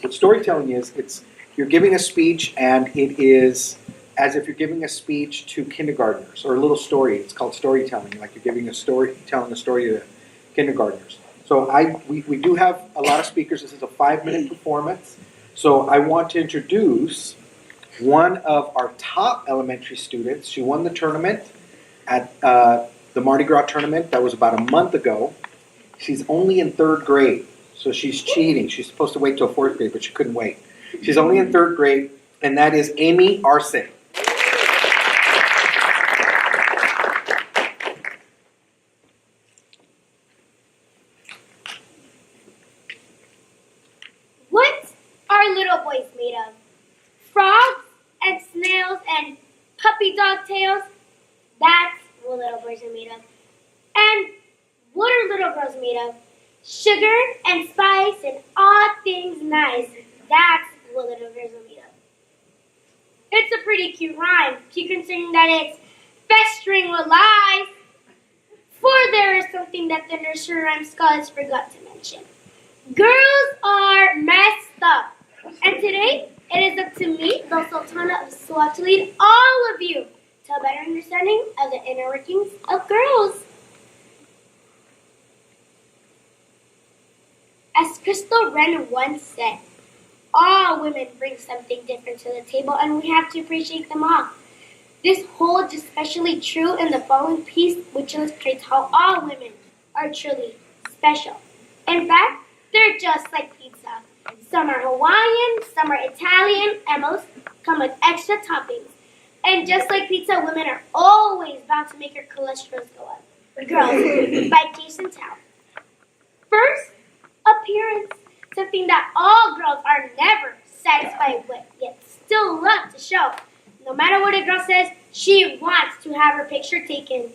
What storytelling is, you're giving a speech, and it is as if you're giving a speech to kindergartners, or a little story. It's called storytelling, like you're giving a story, telling a story to kindergartners. So we do have a lot of speakers. This is a 5-minute performance. So I want to introduce one of our top elementary students. She won the tournament at the Mardi Gras tournament. That was about a month ago. She's only in 3rd grade, so she's cheating. She's supposed to wait till 4th grade, but she couldn't wait. She's only in 3rd grade, and that is Amy Arce. What are little boys made of? Frogs and snails and puppy dog tails? That's what little boys are made of. And what are little girls made of? Sugar and spice and all things nice. That's what little girls are made of. It's a pretty cute rhyme, considering that it's festering with lies. For there is something that the nursery rhyme scholars forgot to mention. Girls are messed up. And today, it is up to me, the Sultana of SAUSD, to lead all of you to a better understanding of the inner workings of girls. As Crystal Wren once said, all women bring something different to the table, and we have to appreciate them all. This holds especially true in the following piece, which illustrates how all women are truly special. In fact, they're just like pizza. Some are Hawaiian, some are Italian, and most come with extra toppings. And just like pizza, women are always bound to make your cholesterol go up. Girls, by case in town. First, appearance. Something that all girls are never satisfied with, yet still love to show. No matter what a girl says, she wants to have her picture taken.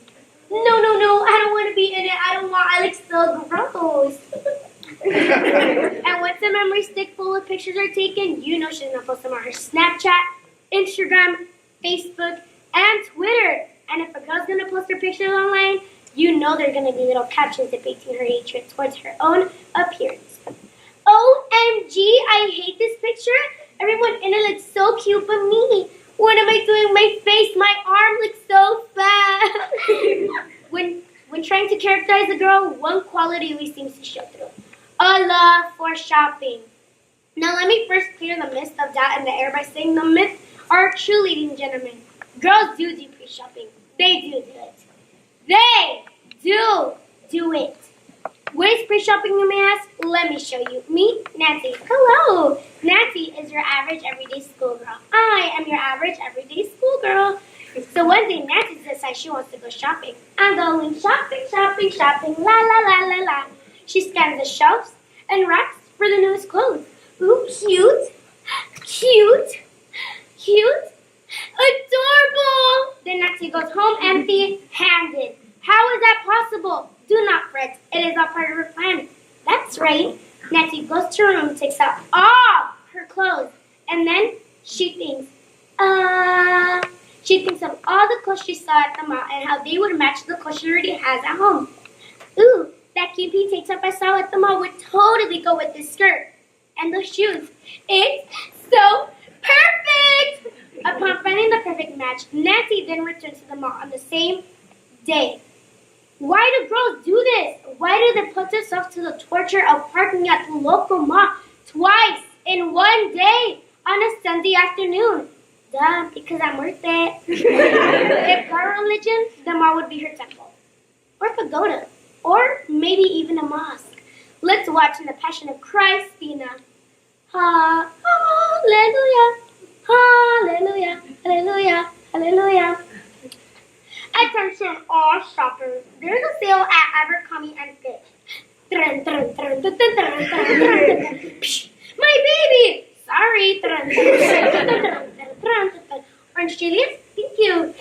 No, I don't want to be in it. I look so gross. And once a memory stick full of pictures are taken, you know she's going to post them on her Snapchat, Instagram, Facebook, and Twitter. And if a girl's going to post her pictures online, you know there are going to be little captions depicting her hatred towards her own appearance. OMG, I hate this picture. Everyone in it looks so cute but me. What am I doing? My face, my arm looks so fat. When trying to characterize a girl, one quality always seems to show through. A love for shopping. Now let me first clear the mist of doubt in the air by saying the myths are true, ladies and gentlemen. Girls do pre-shopping. They do it. They do it. What is pre-shopping, you may ask? Let me show you. Me, Nancy. Hello. Nancy is your average everyday schoolgirl. I am your average everyday schoolgirl. So one day, Nancy decides she wants to go shopping. I'm going shopping, la la la la la. She scans the shelves and racks for the newest clothes. Ooh, cute, adorable. Then Nancy goes home empty-handed. How is that possible? Do not fret. It is all part of her plan. That's right. Nancy goes to her room, takes out all her clothes, and then she thinks of all the clothes she saw at the mall and how they would match the clothes she already has at home. Ooh, that cute tank top I saw at the mall would totally go with this skirt. And those shoes. It's so perfect! Upon finding the perfect match, Nancy then returns to the mall on the same day. Why do girls do this? Why do they put themselves to the torture of parking at the local mall twice in one day on a Sunday afternoon? Duh, because I'm worth it. If her religion, the mall would be her temple. Or a pagoda. Or maybe even a mosque. Let's watch in the Passion of Christina. Hallelujah, hallelujah, hallelujah, hallelujah. Attention all shoppers. There's a sale at Abercrombie and Fitch. My baby! Sorry. Orange Julius? Thank you.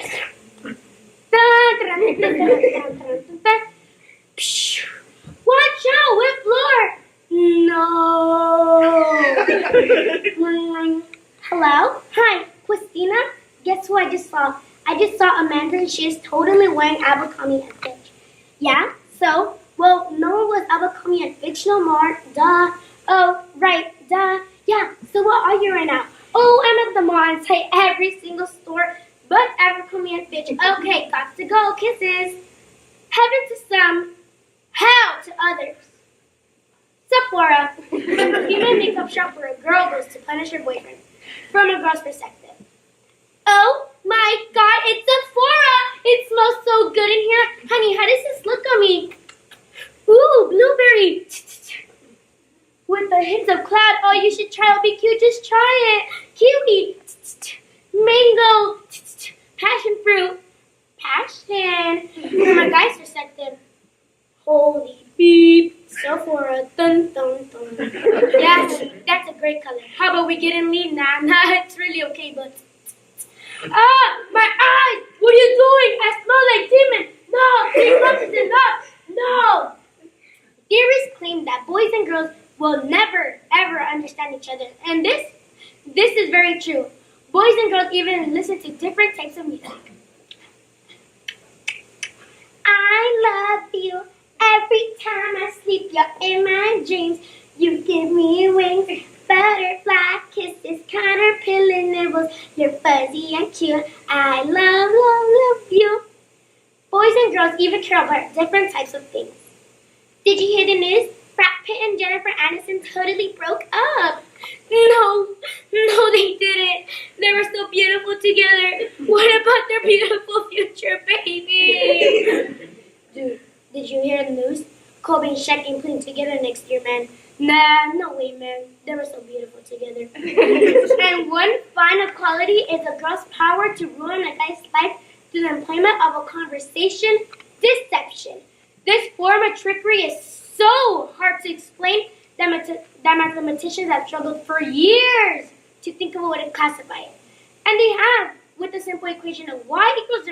Watch out, wet floor! No. Hello? Hi, Christina? Guess who I just saw? I just saw Amanda and she is totally wearing Abercrombie and Fitch. Yeah? So? Well, no one was Abercrombie and Fitch no more. Duh. Oh, right. Duh. Yeah. So what are you right now? Oh, I'm at the mall inside every single store but Abercrombie and Fitch. Okay, got to go. Kisses. Heaven to some, hell to others. Sephora, a female makeup shop where a girl goes to punish her boyfriend from a girl's perspective. Oh my God, it's Sephora! It smells so good in here. Honey, how does this look on me? Ooh, blueberry. With the hints of cloud, oh, you should try. It'll be cute. Just try it. Kiwi. Mango. Passion fruit. Passion. From a guy's perspective, holy beep. Sephora. Dun, dun, dun. That's a great color. How about we get and leave? Nah, it's really okay, but... Ah, my eyes! What are you doing? I smell like demon. No, 3 months is enough. No. Theorists claim that boys and girls will never, ever understand each other. And this is very true. Boys and girls even listen to different types of music. I love you. Every time I sleep, you're in my dreams. You give me wings. Butterfly kisses, caterpillar nibbles. You're fuzzy and cute. I love you. Boys and girls even care about different types of things. Did you hear the news? Brad Pitt and Jennifer Aniston totally broke up. No, they didn't. They were so beautiful together. What about their beautiful future baby? Dude, did you hear the news? Kobe and Shaq ain't playing together next year, man. Nah, no way, man. They were so beautiful together. And one final quality is a girl's power to ruin a guy's life through the employment of a conversation deception. This form of trickery is so hard to explain that mathematicians have struggled for years to think of a way to classify it. And they have, with the simple equation of y equals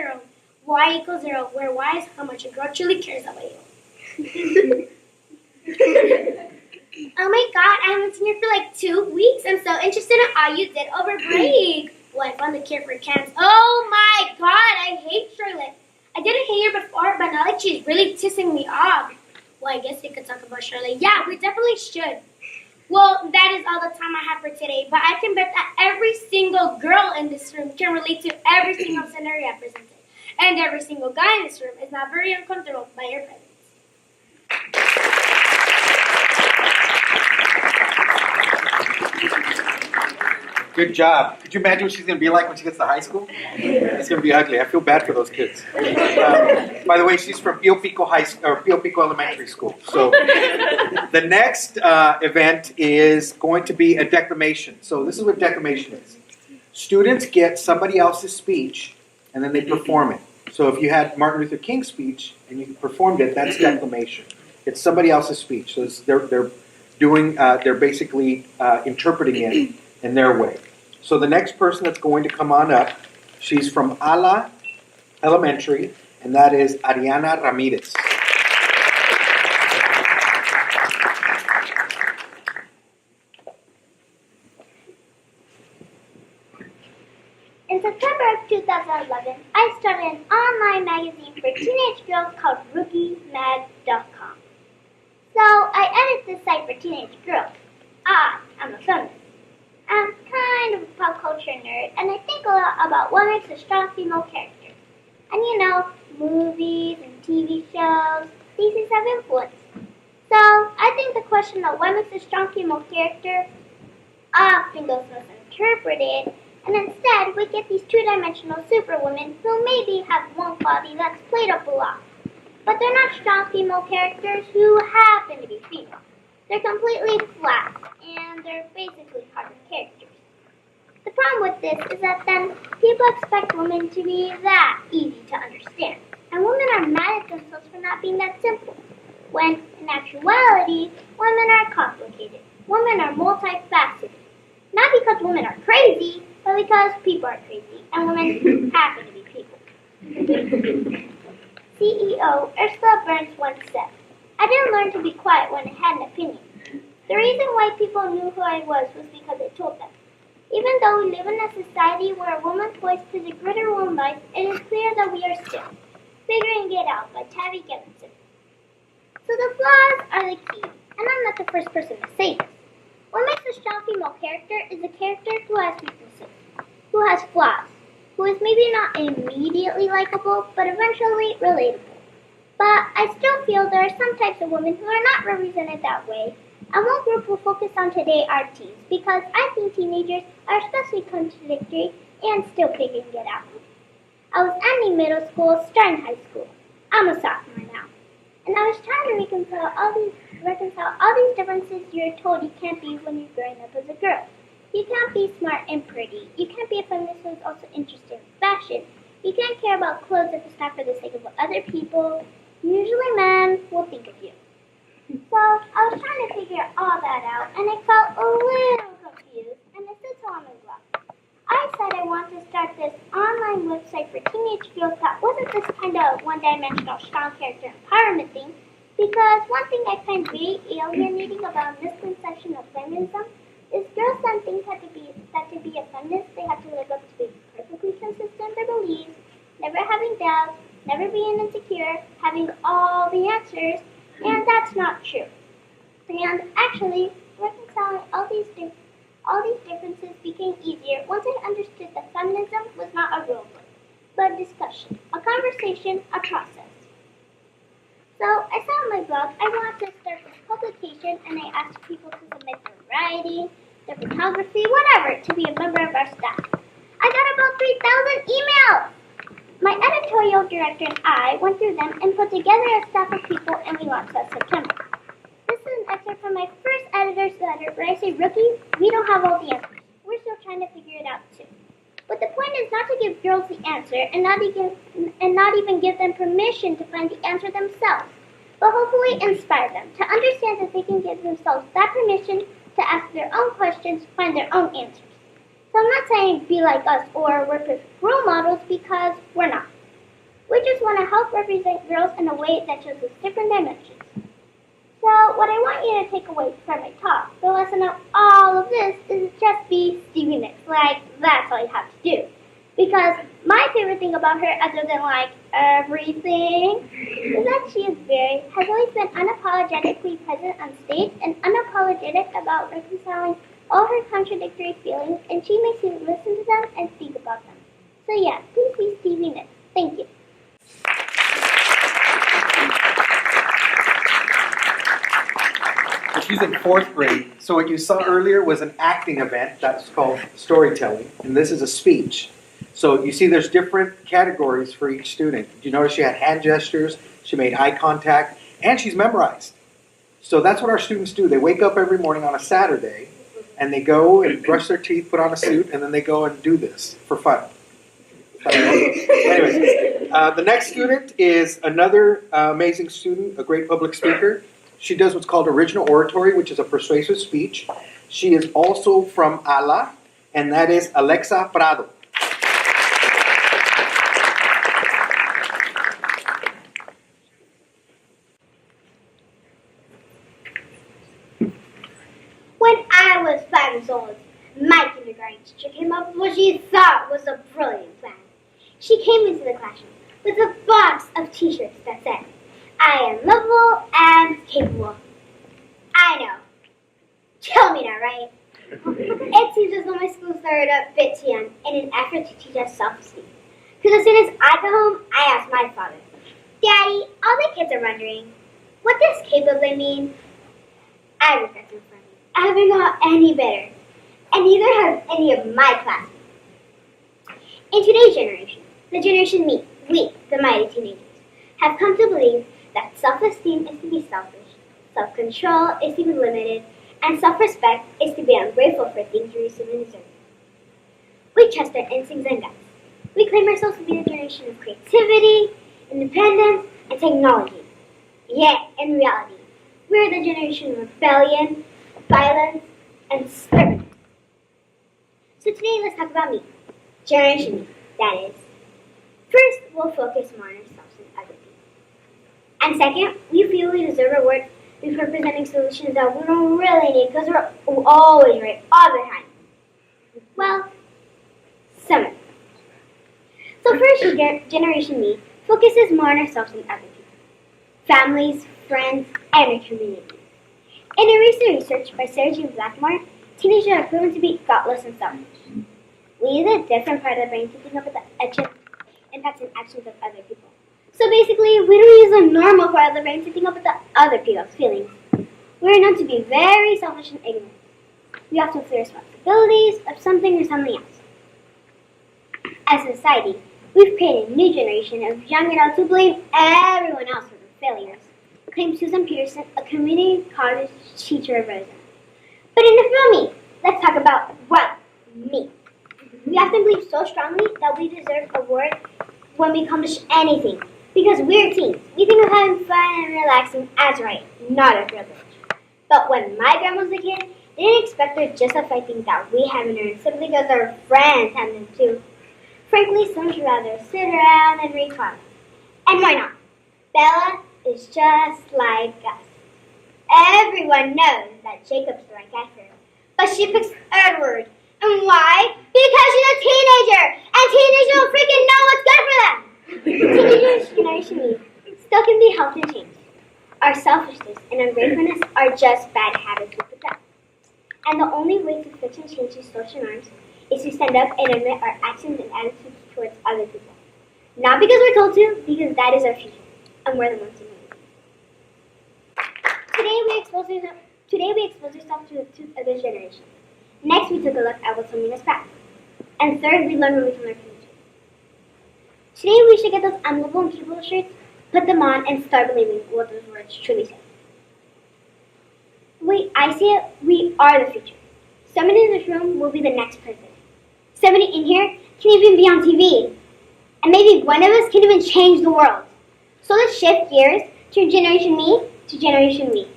0, where y is how much a girl truly cares about you. Oh my God, I haven't seen you for like 2 weeks. I'm so interested in all you did over break. Well, I found the cure for cancer. Oh my God, I hate Charlotte. I didn't hate her before, but now like she's really tissing me off. Well, I guess we could talk about Charlotte. Yeah, we definitely should. Well, that is all the time I have for today, but I can bet that every single girl in this room can relate to every single scenario I presented. And every single guy in this room is not very uncomfortable by your presence. Good job. Could you imagine what she's going to be like when she gets to high school? It's going to be ugly. I feel bad for those kids. By the way, she's from Pio Pico Elementary School. So the next event is going to be a declamation. So this is what declamation is. Students get somebody else's speech and then they perform it. So if you had Martin Luther King's speech and you performed it, that's declamation. It's somebody else's speech. So they're basically interpreting it in their way. So the next person that's going to come on up, she's from Ala Elementary, and that is Ariana Ramirez. In September of 2011, I started an online magazine for teenage girls called RookieMag.com. So I edit this site for teenage girls. I'm a feminist. I'm kind of a pop culture nerd, and I think a lot about what makes a strong female character. And you know, movies and TV shows, these things have influence. So I think the question of what makes a strong female character often goes misinterpreted, and instead we get these two-dimensional superwomen who maybe have one quality that's played up a lot. But they're not strong female characters who happen to be female. They're completely flat, and they're basically carbon characters. The problem with this is that then people expect women to be that easy to understand, and women are mad at themselves for not being that simple, when in actuality, women are complicated. Women are multifaceted. Not because women are crazy, but because people are crazy, and women happen to be people. CEO Ursula Burns once said, "I didn't learn to be quiet when I had an opinion. The reason why people knew who I was because I told them. Even though we live in a society where a woman's voice plays a greater role in life, it is clear that we are still figuring it out," by Tabby Gevinson. So the flaws are the key, and I'm not the first person to say this. What makes a strong female character is a character who has weaknesses, who has flaws, who is maybe not immediately likable, but eventually relatable. But I still feel there are some types of women who are not represented that way, and one group we'll focus on today are teens, because I think teenagers are especially contradictory and still figuring it out. I was ending middle school, starting high school. I'm a sophomore now. And I was trying to reconcile all these differences you're told you can't be when you're growing up as a girl. You can't be smart and pretty. You can't be a feminist who's also interested in fashion. You can't care about clothes if it's not for the sake of what other people, usually men, will think of you. So I was trying to figure all that out, and I felt a little confused, and I stood to on my blog. I said I wanted to start this online website for teenage girls that wasn't this kind of one-dimensional strong character empowerment thing, because one thing I find very alienating about a misconception of feminism is girls then think that to be a feminist they have to live up to being perfectly consistent in their beliefs, never having doubts, never being insecure, having all the answers, and that's not true. And actually, reconciling all these differences became easier once I understood that feminism was not a rule book, but a discussion, a conversation, a process. So I said on my blog I wanted to start this publication, and I asked people to submit their writing, their photography, whatever, to be a member of our staff. I got about 3,000 emails! My editorial director and I went through them and put together a staff of people, and we launched that September. This is an excerpt from my first editor's letter where I say, rookie, we don't have all the answers. We're still trying to figure it out too. But the point is not to give girls the answer and not even give them permission to find the answer themselves, but hopefully inspire them to understand that they can give themselves that permission to ask their own questions, find their own answers. So I'm not saying be like us or we're perfect role models, because we're not. We just want to help represent girls in a way that shows us different dimensions. So what I want you to take away from my talk, the lesson of all of this, is just be Stevie Nicks. Like, that's all you have to do. Because my favorite thing about her, other than like everything, is that she has always been unapologetically present on stage and unapologetic about reconciling all her contradictory feelings, and she makes you listen to them and think about them. So yeah, please be Stevie Nicks. Thank you. She's in 4th grade. So what you saw earlier was an acting event that's called storytelling, and this is a speech. So you see there's different categories for each student. Did you notice she had hand gestures, she made eye contact, and she's memorized. So that's what our students do. They wake up every morning on a Saturday, and they go and brush their teeth, put on a suit, and then they go and do this for fun. Anyways, the next student is another amazing student, a great public speaker. She does what's called original oratory, which is a persuasive speech. She is also from ALA, and that is Alexa Prado. When I was 5 years old, my kindergarten teacher came up with what she thought was a brilliant plan. She came into the classroom with a box of t-shirts that said, I am lovable and capable. I know. Tell me that, right? It seems as though my school started a bit too young in an effort to teach us self-esteem. Because as soon as I got home, I asked my father, Daddy, all the kids are wondering, what does capable mean? I regret them for me. I haven't got any better, and neither have any of my classmates. In today's generation, the generation me, we, the mighty teenagers, have come to believe that self-esteem is to be selfish, self-control is to be limited, and self-respect is to be ungrateful for things you receive and deserve. We trust our instincts and guts. We claim ourselves to be the generation of creativity, independence, and technology. Yet, in reality, we're the generation of rebellion, violence, and stubbornness. So today, let's talk about me. Generation Me, that is. First, we'll focus more on ourselves and other people. And second, we feel we deserve a reward before presenting solutions that we don't really need because we're always right all the time. Well, some of them. So first, Generation Me focuses more on ourselves and other people. Families, friends, and our communities. In a recent research by Sarah Jean Blackmore, teenagers are proven to be thoughtless and selfish. We use a different part of the brain to think about the impacts and actions of other people. So basically, we don't use the normal part of the brain to think about the other people's feelings. We are known to be very selfish and ignorant. We often feel responsibilities of something or something else. As a society, we've created a new generation of young adults who blame everyone else for their failures, claims Susan Peterson, a community college teacher of Rosa. But in the film Me, let's talk about, well, me. We often believe so strongly that we deserve a award when we accomplish anything. Because we're teens, we think of having fun and relaxing as right, not a privilege. But when my grandma was a kid, they didn't expect her to justify things that we haven't earned simply because our friends have them too. Frankly, some would rather sit around and read comics. And why not? Bella is just like us. Everyone knows that Jacob's the right guy for her. But she picks Edward. And why? Because she's a teenager! And teenagers don't freaking know what's good for them! Teenagers' generation needs still can be helped and changed. Our selfishness and ungratefulness are just bad habits we pick up. And the only way to fix and change these social norms is to stand up and admit our actions and attitudes towards other people. Not because we're told to, because that is our future. And we're the ones who know it. Today we expose ourselves to other generations. Next, we took a look at what's holding us back. And third, we learned what we can learn from each other. Today, we should get those unlovable and capable shirts, put them on, and start believing what those words truly say. The way I see it, we are the future. Somebody in this room will be the next president. Somebody in here can even be on TV. And maybe one of us can even change the world. So let's shift gears to Generation Me to Generation We.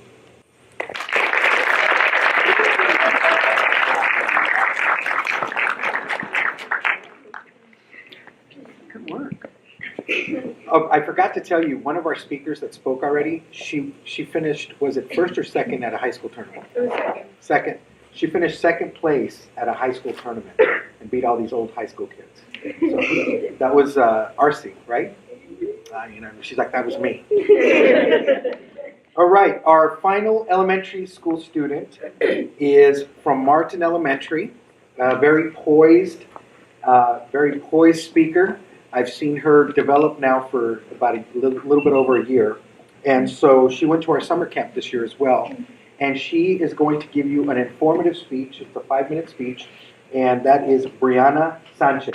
Good work. Oh, I forgot to tell you, one of our speakers that spoke already, she finished, was it first or second at a high school tournament? It was second. Second. She finished second place at a high school tournament and beat all these old high school kids. So that was RC, right? She's like, that was me. All right, our final elementary school student is from Martin Elementary, very poised speaker. I've seen her develop now for about a little bit over a year. And so she went to our summer camp this year as well. And she is going to give you an informative speech. It's a 5-minute speech. And that is Brianna Sanchez.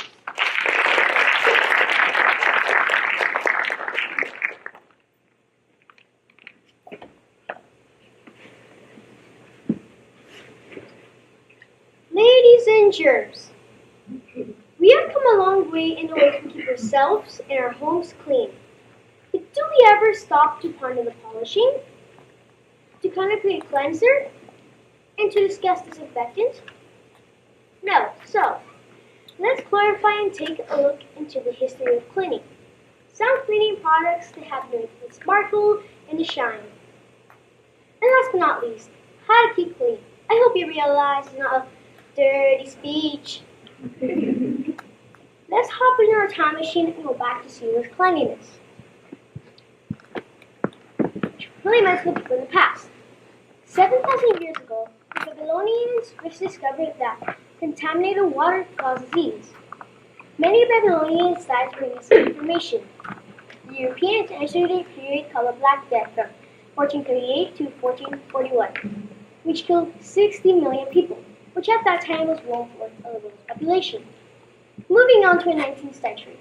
Ladies and germs, we have come a long way in the way we keep ourselves and our homes clean. But do we ever stop to ponder the polishing, to contemplate a cleanser, and to discuss disinfectant? No, so let's clarify and take a look into the history of cleaning. Some cleaning products that have made the sparkle and the shine. And last but not least, how to keep clean. I hope you realize it's not a dirty speech. Let's hop in our time machine and go back to seamless cleanliness. Cleanliness with people in the past. 7,000 years ago, the Babylonians first discovered that contaminated water caused disease. Many Babylonians died to bring us information. The Europeans entered a period called the Black Death from 1438 to 1441, which killed 60 million people, which at that time was 1/4 of the world's population. Moving on to the 19th century.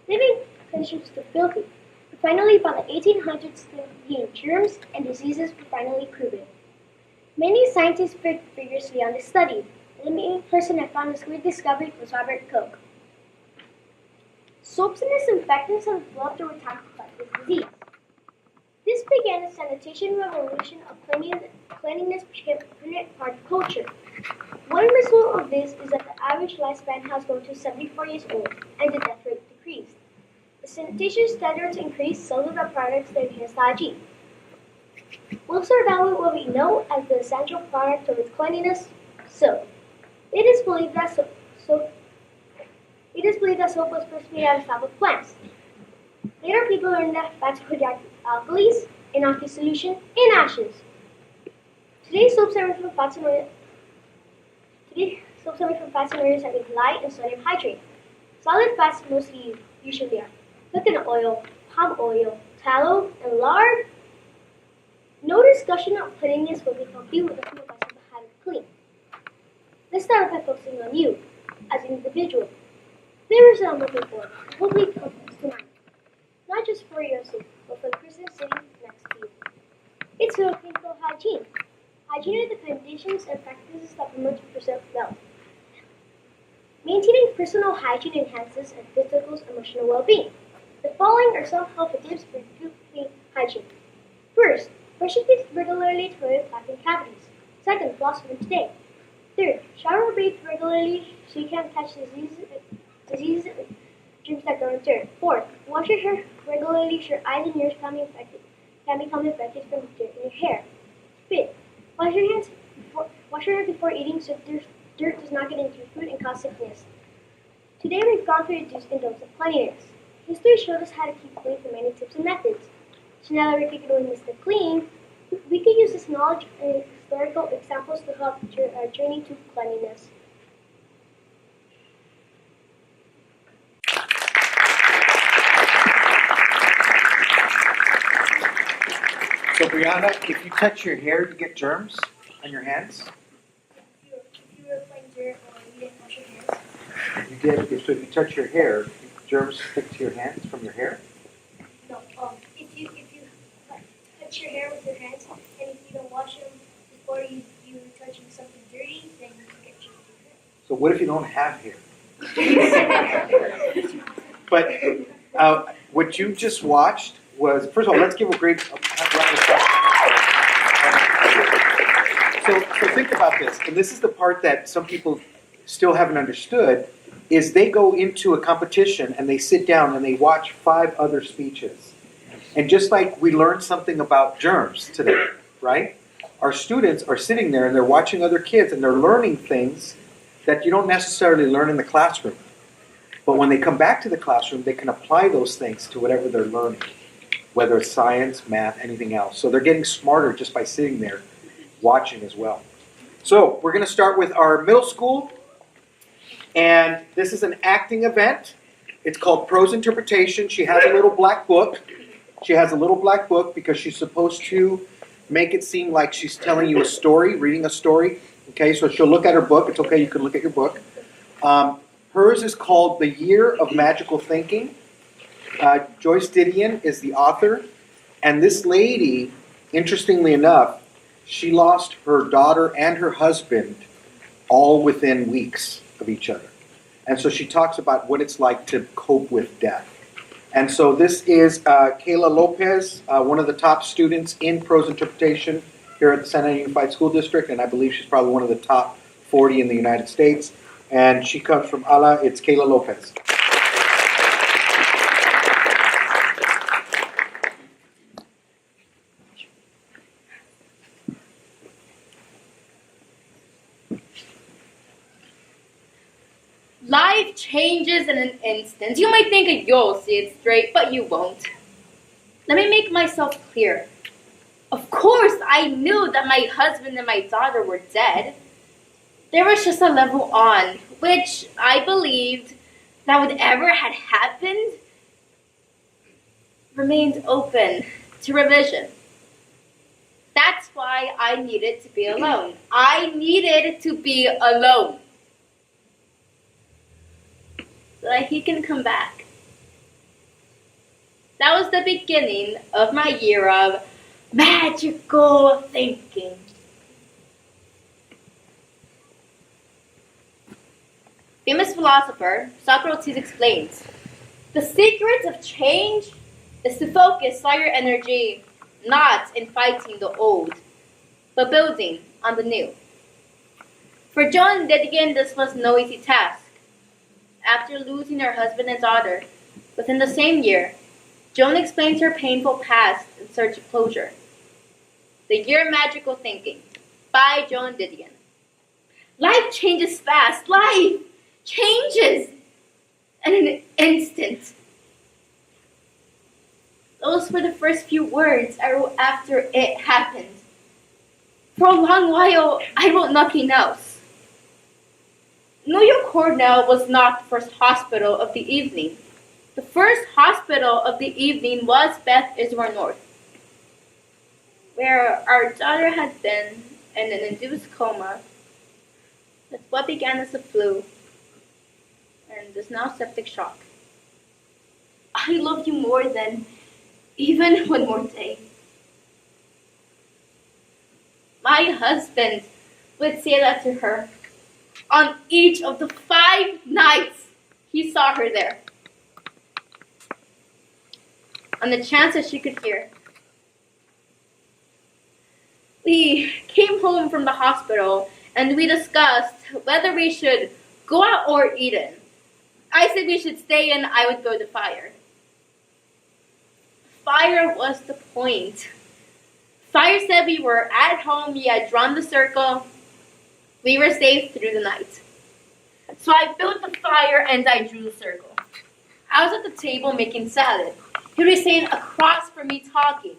Living conditions were filthy, but finally by the 1800s, the germs and diseases were finally proven. Many scientists worked vigorously on this study, and the main person that found this great discovery was Robert Koch. Soaps and disinfectants have developed over time to fight this disease. This began the sanitation revolution of cleanliness became a permanent part of culture. One result of this is that the average lifespan has grown to 74 years old and the death rate decreased. The sanitation standards increased, so did the products that enhance hygiene. We'll start out with what we know as the essential product towards cleanliness, soap. It is believed that soap was first made out of sap of plants. Later, people learned that fats could react with alkalis in aqueous solution in ashes. Today's soap summary from fats and oils. Today's soap summary from fats and oils have been light and sodium hydrate. Solid fats mostly usually are coconut oil, palm oil, tallow, and lard. No discussion of cleanliness will be complete with a few of us on how to clean. Let's start off by focusing on you, as an individual. There is what I'm looking for. Hopefully it comes to mind. Not just for your sake, but for the person sitting next to you. It's physical hygiene. Hygiene are the conditions and practices that promote to preserve health. Maintaining personal hygiene enhances a physical and emotional well-being. The following are some helpful tips for good clean hygiene. First, brush your teeth regularly to avoid plaque and cavities. Second, floss once a day. Third, shower or bathe regularly so you can catch diseases and germs that grow in dirt. Fourth, wash your hair regularly so your eyes and ears can become infected from dirt in your hair. Fifth, wash your hands before eating so dirt does not get into your food and cause sickness. Today we've gone through the do's and don'ts of cleanliness. History showed us how to keep clean through many tips and methods. So now that we're taking away Mr. Clean, we can use this knowledge and historical examples to help our journey to cleanliness. So Brianna, if you touch your hair, you get germs on your hands? If you were playing dirt or you didn't wash your hands? You did. So if you touch your hair, germs stick to your hands from your hair? No, if you touch your hair with your hands and if you don't wash them before you touching something dirty, then you can get germs in your hair. So what if you don't have hair? But what you just watched was, first of all, let's give a great round of applause. So think about this, and this is the part that some people still haven't understood, is they go into a competition and they sit down and they watch 5 other speeches. And just like we learned something about germs today, right? Our students are sitting there and they're watching other kids and they're learning things that you don't necessarily learn in the classroom. But when they come back to the classroom, they can apply those things to whatever they're learning, whether it's science, math, anything else. So they're getting smarter just by sitting there watching as well. So we're going to start with our middle school. And this is an acting event. It's called Prose Interpretation. She has a little black book. She has a little black book because she's supposed to make it seem like she's telling you a story, reading a story. Okay, so she'll look at her book. It's okay, you can look at your book. Hers is called The Year of Magical Thinking. Joyce Didion is the author. And this lady, interestingly enough, she lost her daughter and her husband all within weeks of each other. And so she talks about what it's like to cope with death. And so this is Kayla Lopez, one of the top students in prose interpretation here at the Santa Ana Unified School District, and I believe she's probably one of the top 40 in the United States. And she comes from Ala. It's Kayla Lopez. Life changes in an instant. You might think you'll see it straight, but you won't. Let me make myself clear. Of course, I knew that my husband and my daughter were dead. There was just a level on which I believed that whatever had happened remained open to revision. That's why I needed to be alone. I needed to be alone. So that he can come back. That was the beginning of my year of magical thinking. Famous philosopher Socrates explains, the secret of change is to focus all your energy not in fighting the old, but building on the new. For Joan Didion, this was no easy task. After losing her husband and daughter, within the same year, Joan explains her painful past in search of closure. The Year of Magical Thinking by Joan Didion. Life changes fast. Life changes in an instant. Those were the first few words I wrote after it happened. For a long while, I wrote nothing else. New York Cornell was not the first hospital of the evening. The first hospital of the evening was Beth Israel North, where our daughter had been in an induced coma with what began as a flu and is now septic shock. I love you more than even one more day. My husband would say that to her on each of the 5 nights he saw her there, on the chance that she could hear. We came home from the hospital and we discussed whether we should go out or eat in. I said we should stay in, I would build a fire. Fire was the point. Fire said we were at home, we had drawn the circle, we were safe through the night. So I built the fire and I drew the circle. I was at the table making salad. He was sitting across from me talking.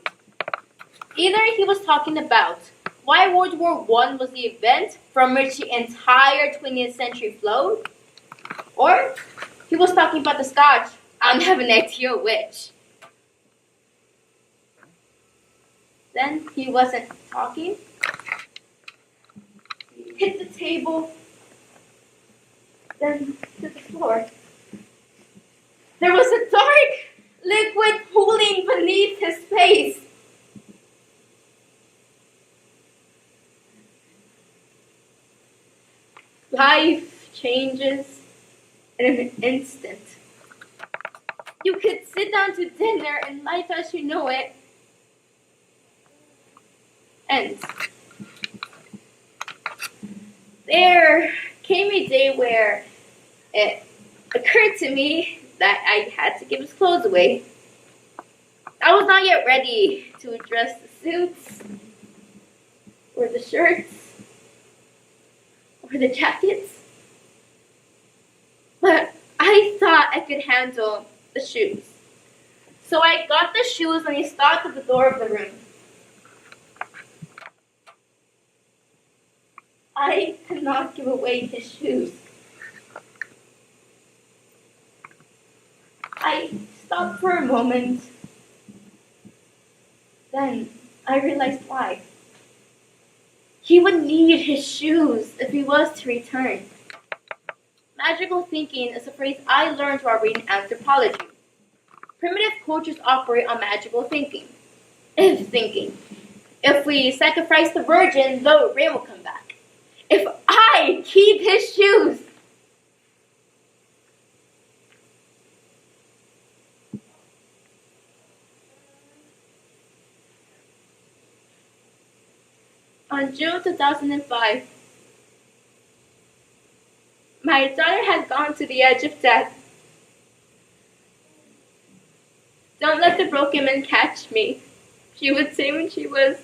Either he was talking about why World War I was the event from which the entire 20th century flowed, or he was talking about the Scotch. I don't have an idea which. Then he wasn't talking. He hit the table, then to the floor. There was a dark liquid pooling beneath his face. Life changes in an instant. You could sit down to dinner and life as you know it ends. There came a day where it occurred to me that I had to give his clothes away. I was not yet ready to address the suits, or the shirts, or the jackets. But I thought I could handle the shoes. So I got the shoes and he stopped at the door of the room. I could not give away his shoes. I stopped for a moment. Then I realized why. He would need his shoes if he was to return. Magical thinking is a phrase I learned while reading anthropology. Primitive cultures operate on magical thinking. If thinking. If we sacrifice the virgin, the rain will come back. If I keep his shoes, on June 2005, my daughter had gone to the edge of death. Don't let the broken man catch me, she would say when she was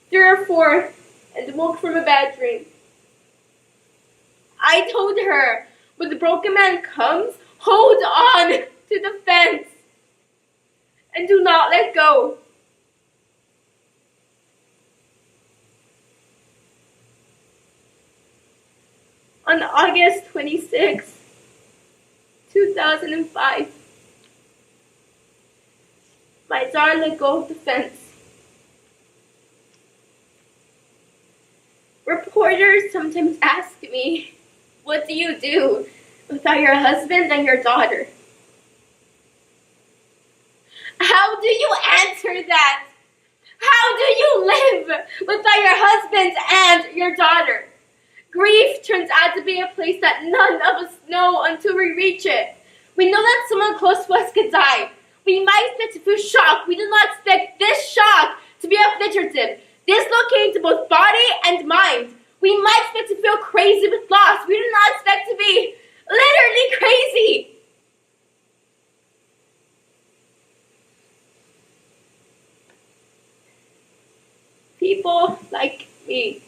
3 or 4 and woke from a bad dream. I told her, when the broken man comes, hold on to the fence and do not let go. On August 26, 2005, my daughter let go of the fence. Reporters sometimes ask me, what do you do without your husband and your daughter? How do you answer that? How do you live without your husband and your daughter? Grief turns out to be a place that none of us know until we reach it. We know that someone close to us could die. We might expect to feel shock. We do not expect this shock to be obliterative, dislocating to both body and mind. We might expect to feel crazy with loss. We do not expect to be literally crazy. People like me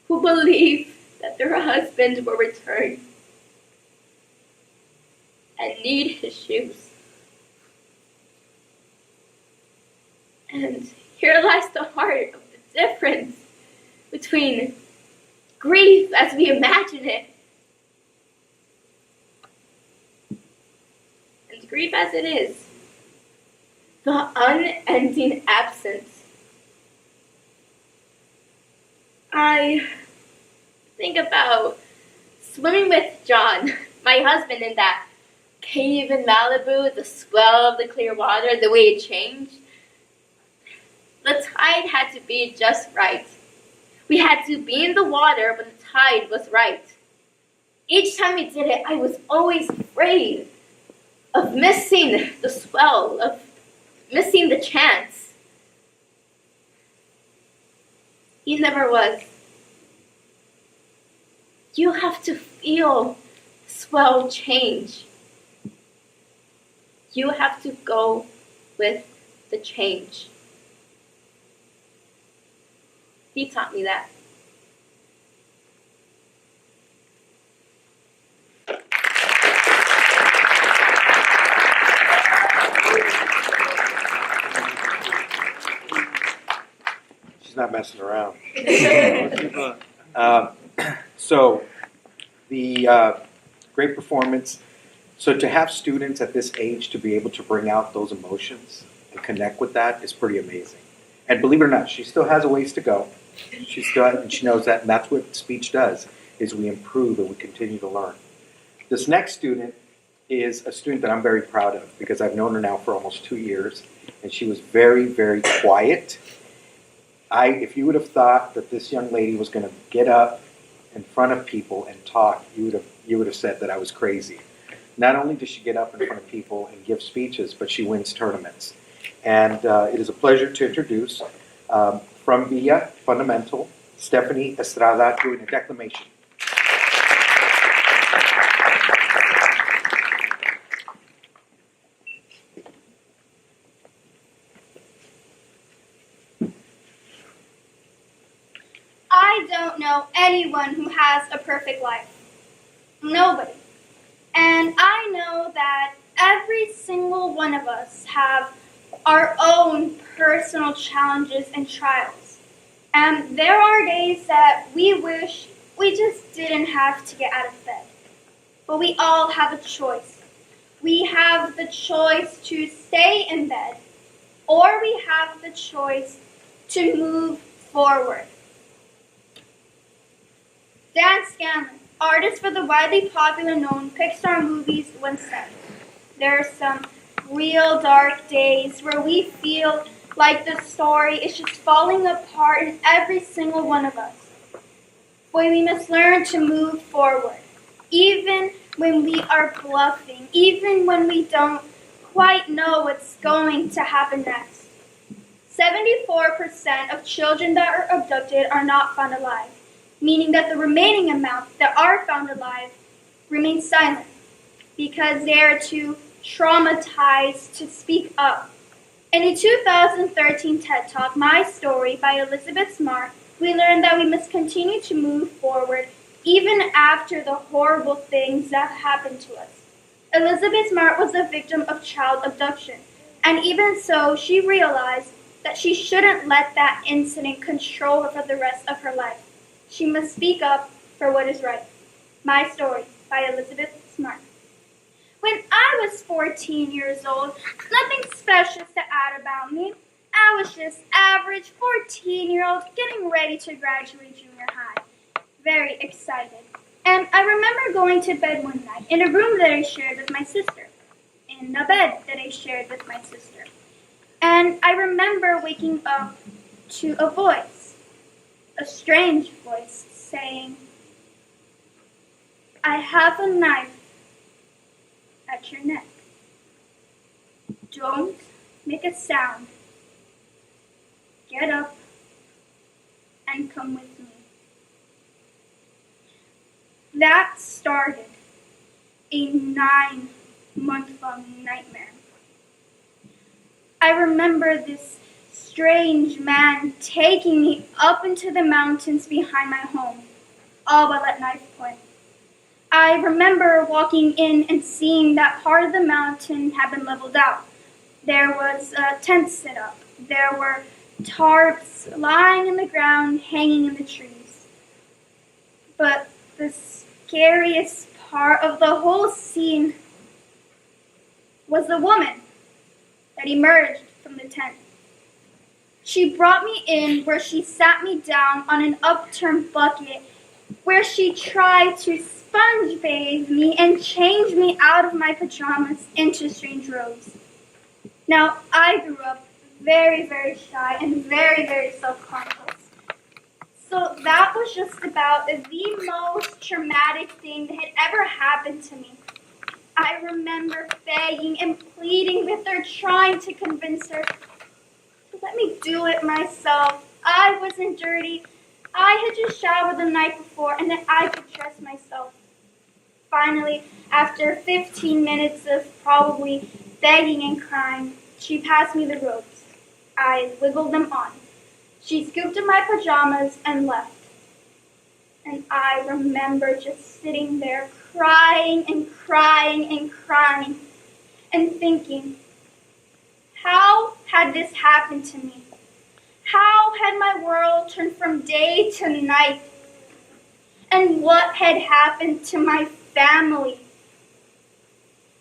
who believe that their husband will return and need his shoes. And here lies the heart of the difference between grief as we imagine it and grief as it is. The unending absence. I think about swimming with John, my husband, in that cave in Malibu, the swell of the clear water, the way it changed. The tide had to be just right. We had to be in the water when the tide was right. Each time we did it, I was always afraid of missing the swell, of missing the chance. He never was. You have to feel the swell change. You have to go with the change. He taught me that. She's not messing around. So, the great performance. So to have students at this age to be able to bring out those emotions and connect with that is pretty amazing. And believe it or not, she still has a ways to go. She knows that, and that's what speech does, is we improve and we continue to learn. This next student is a student that I'm very proud of because I've known her now for almost 2 years, and she was very, very quiet. If you would have thought that this young lady was going to get up in front of people and talk, you would have said that I was crazy. Not only does she get up in front of people and give speeches, but she wins tournaments. And it is a pleasure to introduce from Villa Fundamental, Stephanie Estrada, doing a declamation. I don't know anyone who has a perfect life. Nobody. And I know that every single one of us have our own personal challenges and trials. And there are days that we wish we just didn't have to get out of bed. But we all have a choice. We have the choice to stay in bed, or we have the choice to move forward. Dan Scanlon, artist for the widely popular known Pixar movies, once said, "There are some real dark days where we feel like the story is just falling apart in every single one of us. But we must learn to move forward, even when we are bluffing, even when we don't quite know what's going to happen next. 74% of children that are abducted are not found alive, meaning that the remaining amount that are found alive remain silent because they are too traumatized to speak up." In a 2013 TED Talk, My Story by Elizabeth Smart, we learned that we must continue to move forward even after the horrible things that happened to us. Elizabeth Smart was a victim of child abduction, and even so, she realized that she shouldn't let that incident control her for the rest of her life. She must speak up for what is right. My Story by Elizabeth Smart. When I was 14 years old, nothing special to add about me. I was just average 14-year-old getting ready to graduate junior high. Very excited. And I remember going to bed one night in a room that I shared with my sister. In a bed that I shared with my sister. And I remember waking up to a voice, a strange voice, saying, "I have a knife at your neck. Don't make a sound. Get up and come with me." That started a 9-month-long nightmare. I remember this strange man taking me up into the mountains behind my home, all but at knife point. I remember walking in and seeing that part of the mountain had been leveled out. There was a tent set up. There were tarps lying in the ground, hanging in the trees. But the scariest part of the whole scene was the woman that emerged from the tent. She brought me in where she sat me down on an upturned bucket where she tried to sponge bathe me and change me out of my pajamas into strange robes. Now, I grew up very, very shy and very, very self-conscious. So that was just about the most traumatic thing that had ever happened to me. I remember begging and pleading with her, trying to convince her to let me do it myself. I wasn't dirty. I had just showered the night before and that I could dress myself. Finally, after 15 minutes of probably begging and crying, she passed me the robes. I wiggled them on. She scooped in my pajamas and left. And I remember just sitting there crying and crying and crying and thinking, how had this happened to me? How had my world turned from day to night? And what had happened to my family?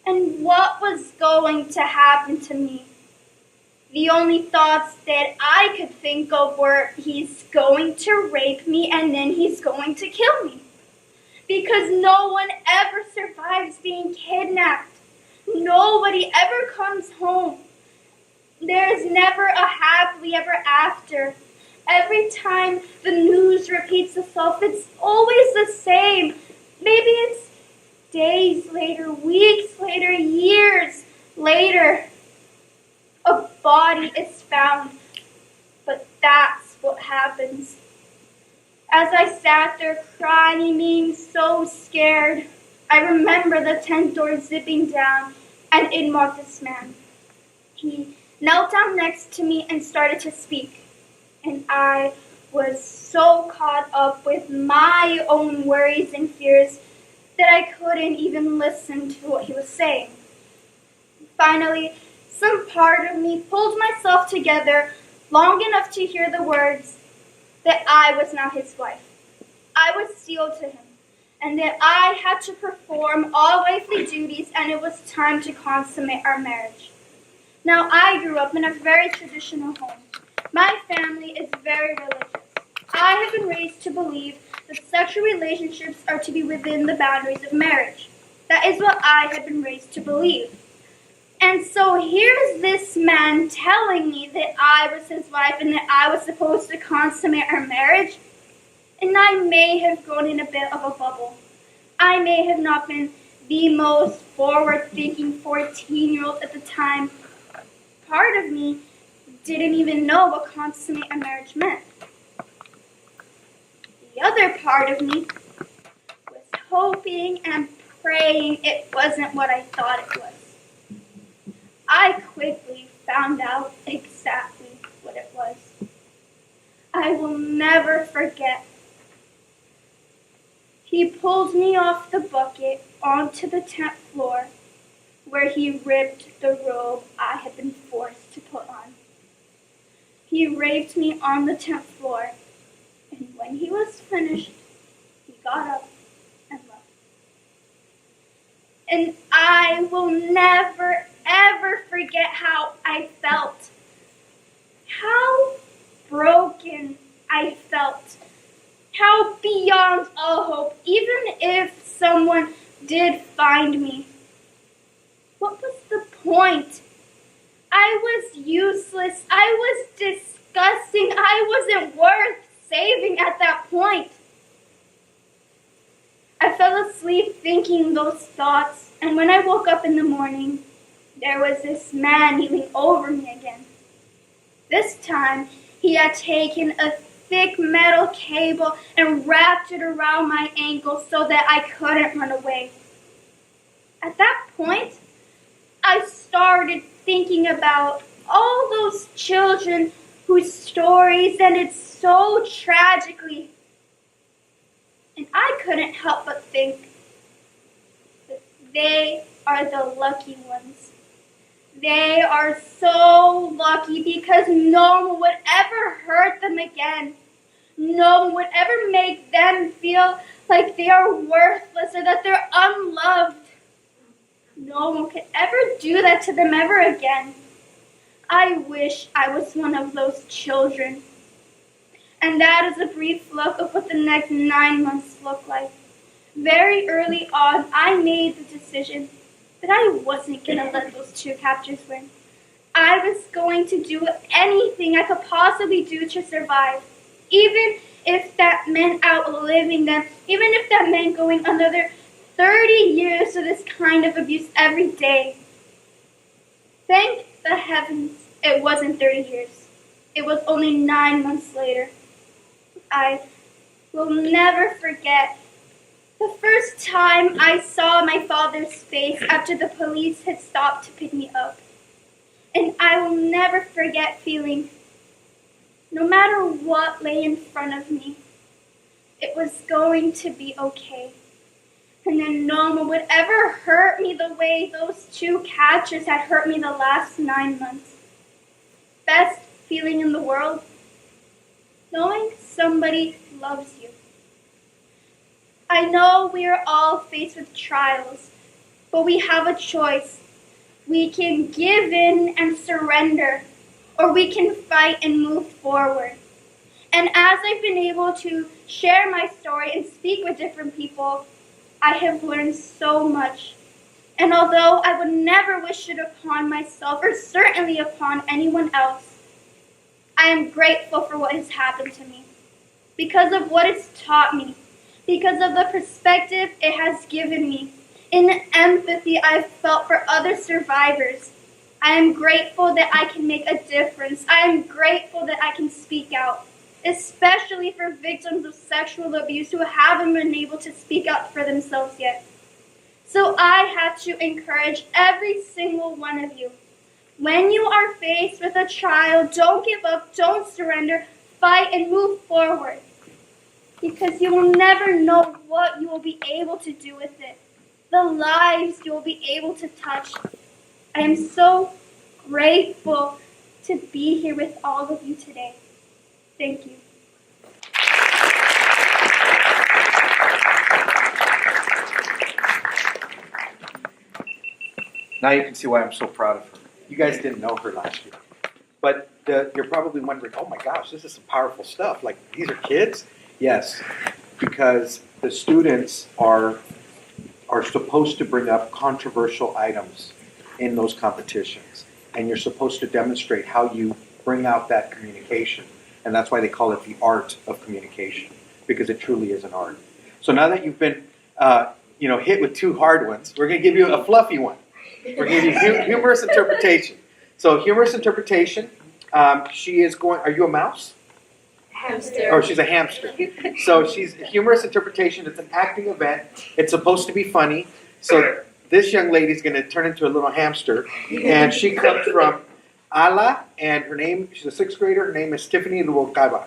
And what was going to happen to me? The only thoughts that I could think of were, he's going to rape me and then he's going to kill me. Because no one ever survives being kidnapped. Nobody ever comes home. There's never a happily ever after. Every time the news repeats itself, it's always the same. Maybe it's days later, weeks later, years later. A body is found, but that's what happens. As I sat there crying and being so scared, I remember the tent door zipping down and in walked this man. He knelt down next to me and started to speak, and I was so caught up with my own worries and fears that I couldn't even listen to what he was saying. Finally, some part of me pulled myself together long enough to hear the words that I was now his wife. I was sealed to him, and that I had to perform all wifely duties, and it was time to consummate our marriage. Now, I grew up in a very traditional home. My family is very religious. I have been raised to believe that sexual relationships are to be within the boundaries of marriage. That is what I have been raised to believe. And so here's this man telling me that I was his wife and that I was supposed to consummate our marriage. And I may have grown in a bit of a bubble. I may have not been the most forward-thinking 14-year-old at the time. Part of me didn't even know what consummate a marriage meant. The other part of me was hoping and praying it wasn't what I thought it was. I quickly found out exactly what it was. I will never forget. He pulled me off the bucket onto the tent floor where he ripped the robe I had been forced to put on. He raped me on the tent floor, and when he was finished, he got up and left. And I will never, ever forget how I felt. How broken I felt. How beyond all hope, even if someone did find me. What was the point? I was useless. I was disgusting. I wasn't worth saving at that point. I fell asleep thinking those thoughts, and when I woke up in the morning, there was this man kneeling over me again. This time, he had taken a thick metal cable and wrapped it around my ankle so that I couldn't run away. At that point, I started thinking about all those children whose stories ended so tragically. And I couldn't help but think that they are the lucky ones. They are so lucky because no one would ever hurt them again. No one would ever make them feel like they are worthless or that they're unloved. No one could ever do that to them ever again. I wish I was one of those children. And that is a brief look of what the next 9 months look like. Very early on, I made the decision that I wasn't going to let those two captors win. I was going to do anything I could possibly do to survive, even if that meant outliving them, even if that meant going another 30 years of this kind of abuse every day. Thank the heavens it wasn't 30 years. It was only 9 months later. I will never forget the first time I saw my father's face after the police had stopped to pick me up. And I will never forget feeling, no matter what lay in front of me, it was going to be okay. And then no one would ever hurt me the way those two catchers had hurt me the last 9 months. Best feeling in the world, knowing somebody loves you. I know we are all faced with trials, but we have a choice. We can give in and surrender, or we can fight and move forward. And as I've been able to share my story and speak with different people, I have learned so much. And although I would never wish it upon myself, or certainly upon anyone else, I am grateful for what has happened to me, because of what it's taught me, because of the perspective it has given me, in the empathy I've felt for other survivors. I am grateful that I can make a difference. I am grateful that I can speak out, especially for victims of sexual abuse who haven't been able to speak out for themselves yet. So I have to encourage every single one of you. When you are faced with a trial, don't give up, don't surrender, fight and move forward. Because you will never know what you will be able to do with it, the lives you will be able to touch. I am so grateful to be here with all of you today. Thank you. Now you can see why I'm so proud of her. You guys didn't know her last year. But you're probably wondering, oh my gosh, this is some powerful stuff. Like, these are kids? Yes, because the students are supposed to bring up controversial items in those competitions. And you're supposed to demonstrate how you bring out that communication. And that's why they call it the art of communication, because it truly is an art. So now that you've been hit with two hard ones, we're going to give you a fluffy one. We're going to give you humorous interpretation. So humorous interpretation, she is going, are you a mouse? Hamster. Oh, she's a hamster. So she's humorous interpretation. It's an acting event. It's supposed to be funny. So this young lady's going to turn into a little hamster. And she comes from Ala, and her name, she's a sixth grader. Her name is Tiffany Luokaiba.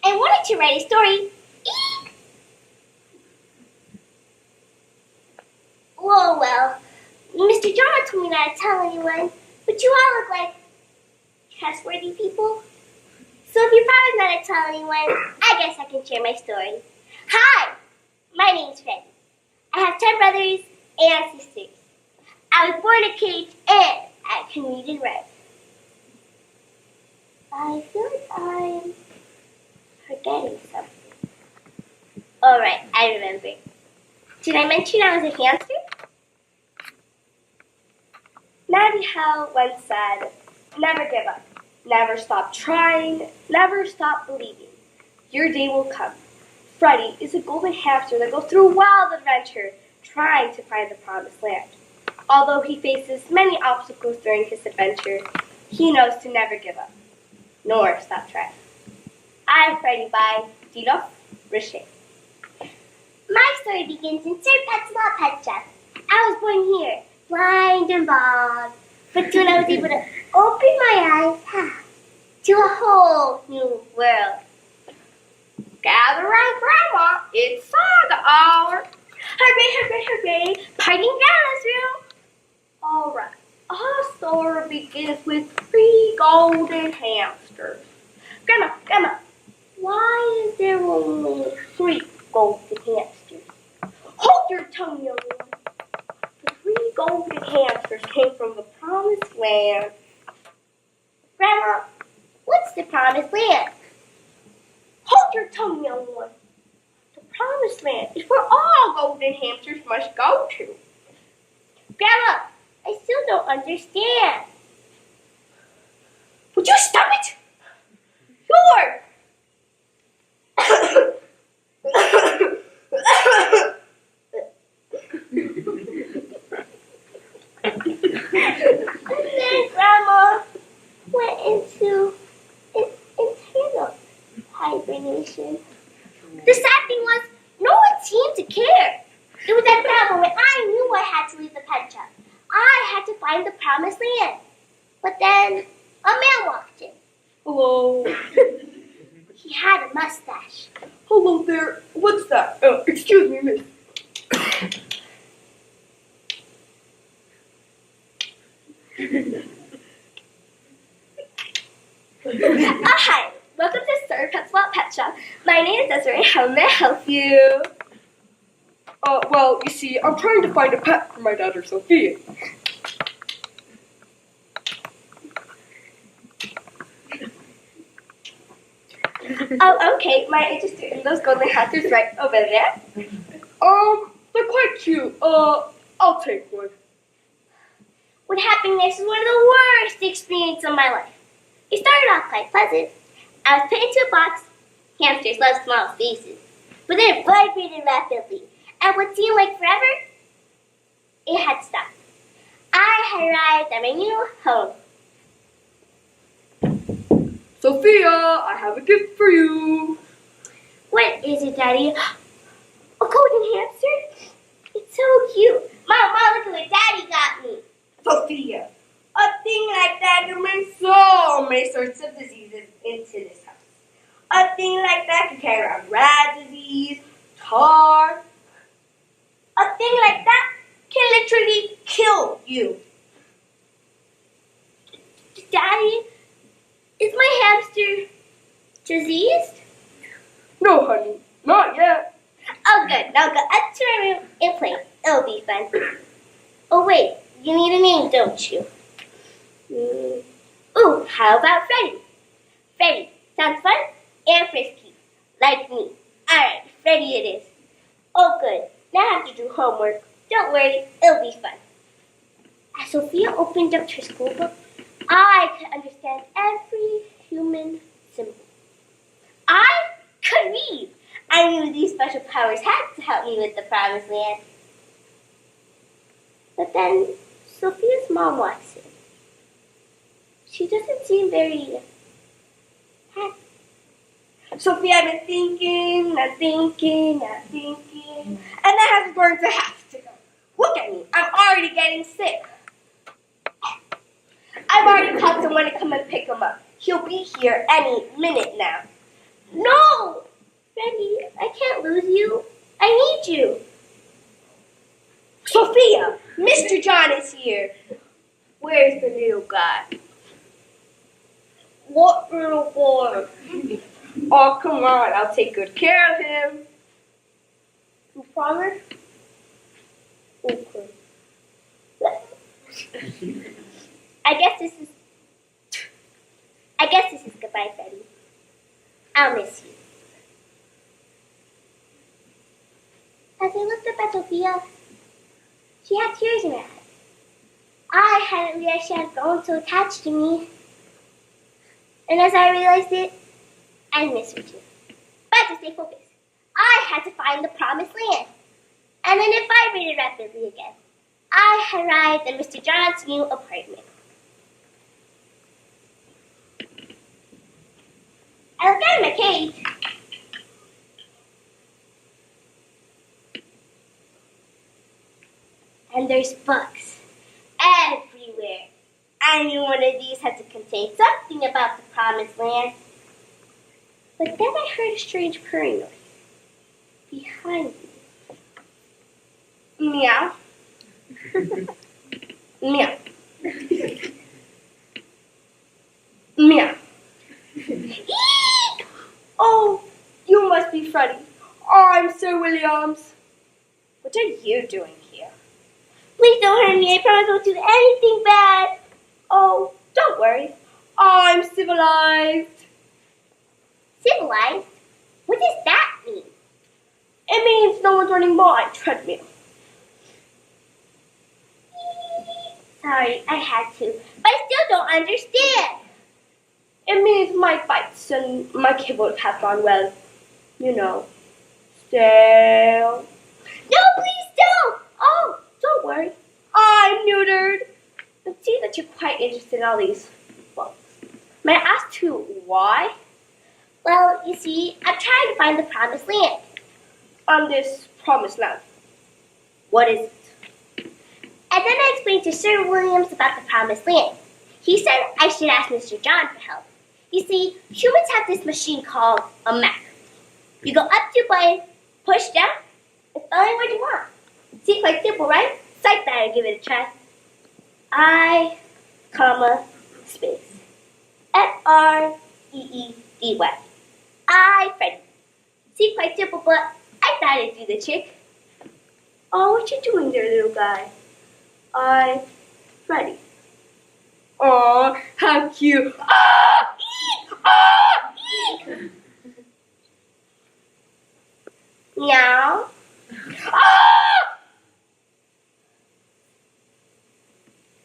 I wanted to write a story. Eek! Well, Mr. John told me not to tell anyone, but you all look like trustworthy people. So if you promise not to tell anyone, I guess I can share my story. Hi, my name's Frida. I have 10 brothers and sisters. I was born a cage and I can read and write. I feel like I'm forgetting something. Alright, I remember. Did I mention I was a hamster? Maddie Howe once said, never give up, never stop trying, never stop believing. Your day will come. Freddie is a golden hamster that goes through a wild adventure trying to find the promised land. Although he faces many obstacles during his adventure, he knows to never give up, nor stop trying. I'm Freddie by Dino Riche. My story begins in Sir Pet's Pet Shop. I was born here, blind and bald. But soon I was able to open my eyes to a whole new world. Gather round, Grandma. It's song hour. Hooray, hooray, hooray. Parting Grandma's room. All right. Our story begins with 3 golden hamsters. Grandma, why is there only 3 golden hamsters? Hold your tongue, young one. The 3 golden hamsters came from the promised land. Grandma, what's the promised land? Hold your tongue, young one. The promised land is where all golden hamsters must go to. Grandma, I still don't understand. Would you stop it? Sure. And then Grandma went into internal hibernation. The sad thing was, no one seemed to care. It was at that moment I knew I had to leave the pet shop. I had to find the promised land. But then a man walked in. Hello. He had a mustache. Hello there. What's that? Excuse me, miss. Hi, welcome to Sir Petslot Pet Shop. My name is Desiree. How may I help you? Well, you see, I'm trying to find a pet for my daughter, Sophia. Oh, okay. My interested in those golden hamsters right over there. They're quite cute. I'll take one. What happened next was one of the worst experiences of my life. It started off quite pleasant. I was put into a box. Hamsters love small spaces. But then it vibrated rapidly. And what seemed like forever, it had stopped. I had arrived at my new home. Sophia, I have a gift for you. What is it, Daddy? A golden hamster? It's so cute. Mom, look at what Daddy got me. Sophia, a thing like that can bring so many sorts of diseases into this house. A thing like that can carry around rat disease, tar. A thing like that can literally kill you. Daddy, is my hamster diseased? No, honey, not yet. Oh, good. I'll go up to my room and play. It'll be fun. Oh, wait. You need a name, don't you? Ooh, how about Freddy? Freddy. Sounds fun and frisky. Like me. Alright, Freddy it is. Oh, good. Now I have to do homework. Don't worry. It'll be fun. As Sophia opened up her school book, I could understand every human symbol. I could read. I knew these special powers had to help me with the promised land. But then Sophia's mom walks in. She doesn't seem very happy. Sophia, I've been thinking, and that has going to have to go. Look at me. I'm already getting sick. I've already called someone to come and pick him up. He'll be here any minute now. No! Freddy, I can't lose you. I need you. Sophia, Mr. John is here. Where's the little guy? What little boy? Oh, come on. I'll take good care of him. You promise? Okay. I guess this is goodbye, Freddy. I'll miss you. As I looked up at Sophia, she had tears in her eyes. I hadn't realized she had grown so attached to me. And as I realized it, I missed her too. But to stay focused, I had to find the promised land. And then it vibrated rapidly again. I had arrived at Mr. John's new apartment. I looked at my cage. And there's books everywhere. I knew one of these had to contain something about the promised land. But then I heard a strange purring noise behind me. Meow. Meow. Meow. Eek! Oh, you must be Freddie. I'm Sir Williams. What are you doing here? Please don't hurt me. I promise I won't do anything bad. Oh, don't worry. I'm civilized. Civilized? What does that mean? It means no one's running my treadmill. Sorry, I had to. But I still don't understand. It means my fights and my keyboard have gone well. You know, stale. No, please don't. Oh, don't worry. I'm neutered. I see that you're quite interested in all these books. May I ask too why? Well, you see, I'm trying to find the promised land. On this promised land. What is it? And then I explained to Sir Williams about the promised land. He said I should ask Mr. John for help. You see, humans have this machine called a map. You go up to a button, push down, and spell anywhere you want. Seems quite simple, right? Psych that and give it a try. I, comma, space. Freedy. I, Freddy. Seems quite simple, but I thought I'd do the trick. Oh, what you doing there, little guy? I, Freddie. Oh, how cute. Ah! Eek! Ah! Eek! Meow. Ah!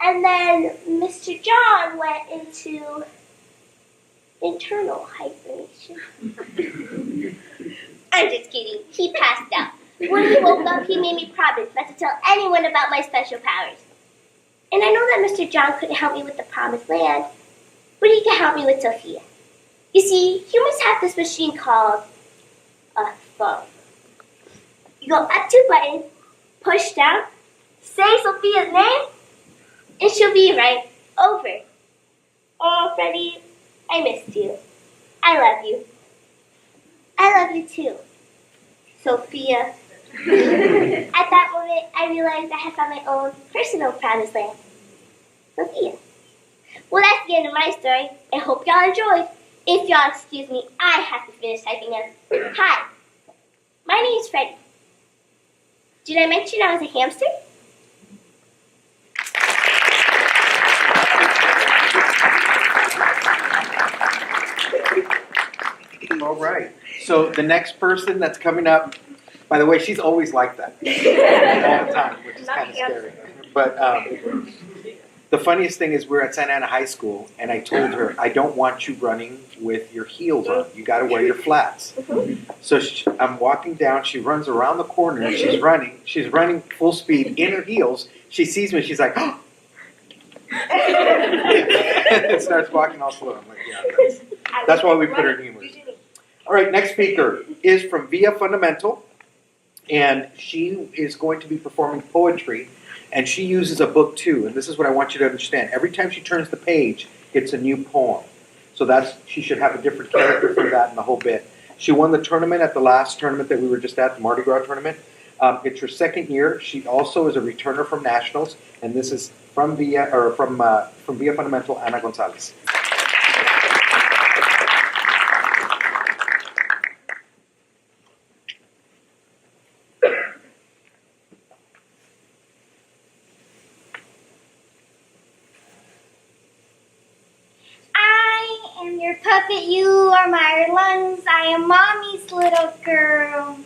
And then Mr. John went into internal hibernation. I'm just kidding. He passed out. When he woke up, he made me promise not to tell anyone about my special powers. And I know that Mr. John couldn't help me with the promised land, but he can help me with Sophia. You see, humans have this machine called a phone. You go up to a button, push down, say Sophia's name, and she'll be right over. Oh, Freddie, I missed you. I love you. I love you too, Sophia. At that moment, I realized I had found my own personal promised land, Sophia. Well, that's the end of my story. I hope y'all enjoyed. If y'all excuse me, I have to finish typing up. Hi, my name is Freddie. Did I mention I was a hamster? All right. So the next person that's coming up, by the way, she's always like that all the time, which is kind of scary. But the funniest thing is we're at Santa Ana High School, and I told her, I don't want you running with your heels on. You got to wear your flats. So I'm walking down. She runs around the corner, and she's running. She's running full speed in her heels. She sees me. She's like, oh. And starts walking all slow. I'm like, yeah, that's why we put her in humor. All right, next speaker is from Via Fundamental, and she is going to be performing poetry, and she uses a book too, and this is what I want you to understand. Every time she turns the page, it's a new poem. So she should have a different character for that and the whole bit. She won the tournament at the last tournament that we were just at, the Mardi Gras tournament. It's her second year. She also is a returner from Nationals, and this is from Via Fundamental, Ana Gonzalez. Your puppet, you are my lungs. I am mommy's little girl.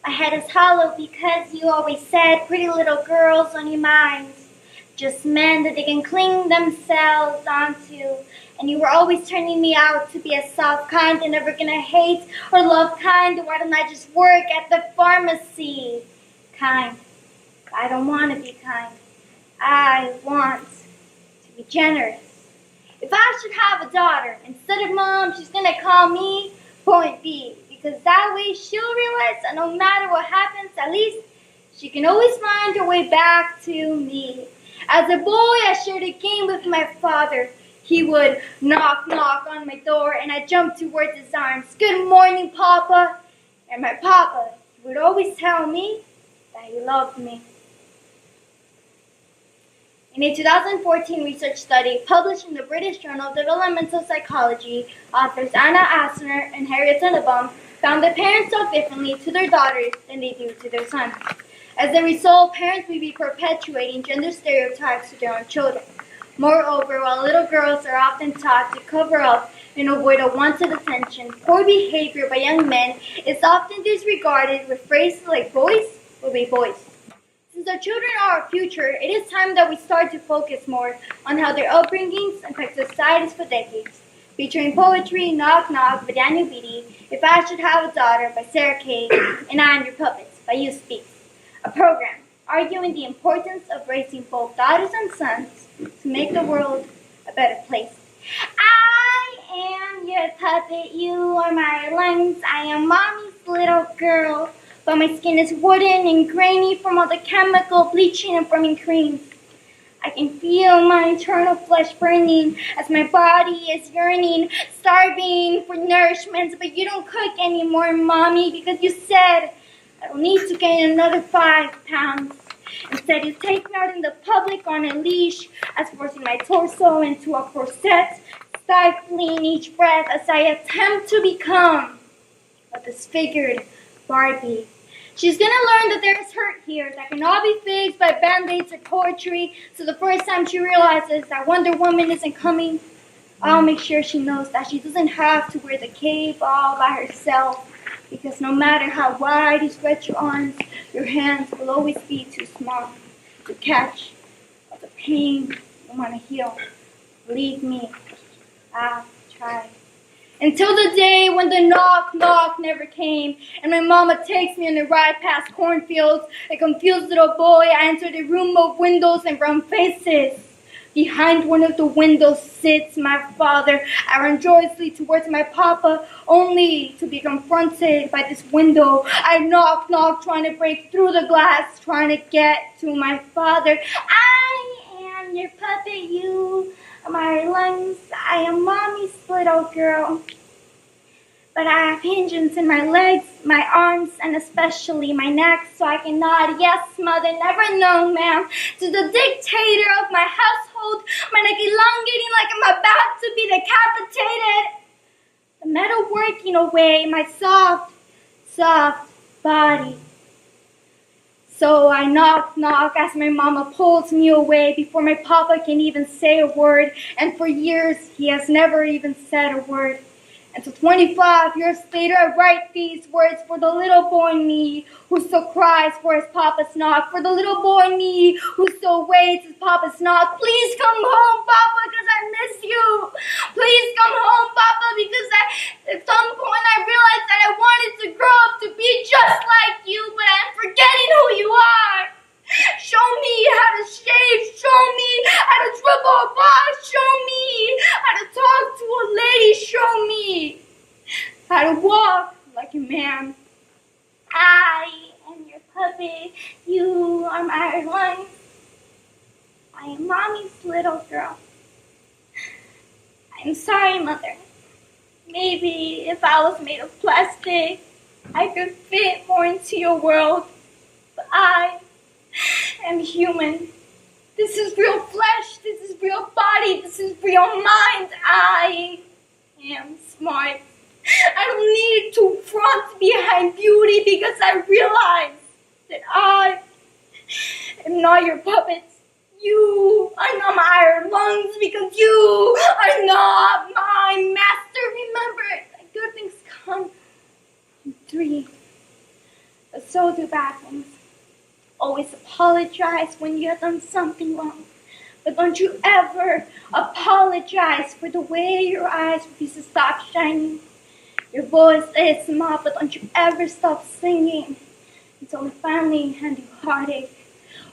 My head is hollow because you always said pretty little girls on your minds. Just men that they can cling themselves onto. And you were always turning me out to be a soft kind and never gonna hate or love kind. Why don't I just work at the pharmacy? Kind. I don't want to be kind. I want to be generous. If I should have a daughter, instead of mom, she's going to call me Point B. Because that way she'll realize that no matter what happens, at least she can always find her way back to me. As a boy, I shared a game with my father. He would knock, knock on my door, and I jumped towards his arms. Good morning, Papa. And my papa would always tell me that he loved me. In a 2014 research study published in the British Journal of Developmental Psychology, authors Anna Asner and Harriet Tenenbaum found that parents talk differently to their daughters than they do to their sons. As a result, parents may be perpetuating gender stereotypes to their own children. Moreover, while little girls are often taught to cover up and avoid unwanted attention, poor behavior by young men is often disregarded with phrases like boys will be boys. Since our children are our future, it is time that we start to focus more on how their upbringings impact societies for decades. Featuring poetry, Knock Knock by Daniel Beatty, If I Should Have a Daughter by Sarah Kay, and I Am Your Puppets by You Speaks. A program arguing the importance of raising both daughters and sons to make the world a better place. I am your puppet, you are my lungs, I am mommy's little girl, but my skin is wooden and grainy from all the chemical bleaching and forming creams. I can feel my internal flesh burning as my body is yearning, starving for nourishment, but you don't cook anymore, Mommy, because you said I don't need to gain another 5 pounds. Instead, you take me out in the public on a leash, as forcing my torso into a corset, stifling each breath as I attempt to become a disfigured Barbie. She's gonna learn that there is hurt here that cannot be fixed by band-aids or poetry, so the first time she realizes that Wonder Woman isn't coming, I'll make sure she knows that she doesn't have to wear the cape all by herself. Because no matter how wide you stretch your arms, your hands will always be too small to catch all the pain you want to heal. Believe me, I've tried. Until the day when the knock knock never came, and my mama takes me on a ride past cornfields. A confused little boy, I enter the room of windows and brown faces. Behind one of the windows sits my father. I run joyously towards my papa, only to be confronted by this window. I knock, knock, trying to break through the glass, trying to get to my father. I am your puppet, you are my lungs. I am mommy's little girl. But I have hinges in my legs, my arms, and especially my neck, so I can nod, yes, mother, never no, ma'am, to the dictator of my household, my neck elongating like I'm about to be decapitated. The metal working away my soft, soft body. So I knock, knock as my mama pulls me away before my papa can even say a word, and for years he has never even said a word. And so 25 years later, I write these words for the little boy in me who still cries for his papa's knock, for the little boy in me who still waits his papa's knock. Please come home, Papa, because I miss you. Please come home, Papa, because at some point I realized that I wanted to grow up to be just like you, but I'm forgetting who you are. Show me how to shave, show me how to dribble a ball, show me how to talk to a lady, show me how to walk like a man. I am your puppet, you are my lungs. I am mommy's little girl. I'm sorry, Mother. Maybe if I was made of plastic, I could fit more into your world, but I am human. This is real flesh, this is real body, this is real mind. I am smart. I don't need to front behind beauty because I realize that I am not your puppets. You are not my iron lungs because you are not my master. Remember that good things come in 3, but so do bad things. Always apologize when you have done something wrong. But don't you ever apologize for the way your eyes refuse to stop shining. Your voice is small, but don't you ever stop singing until we finally hand you heartache.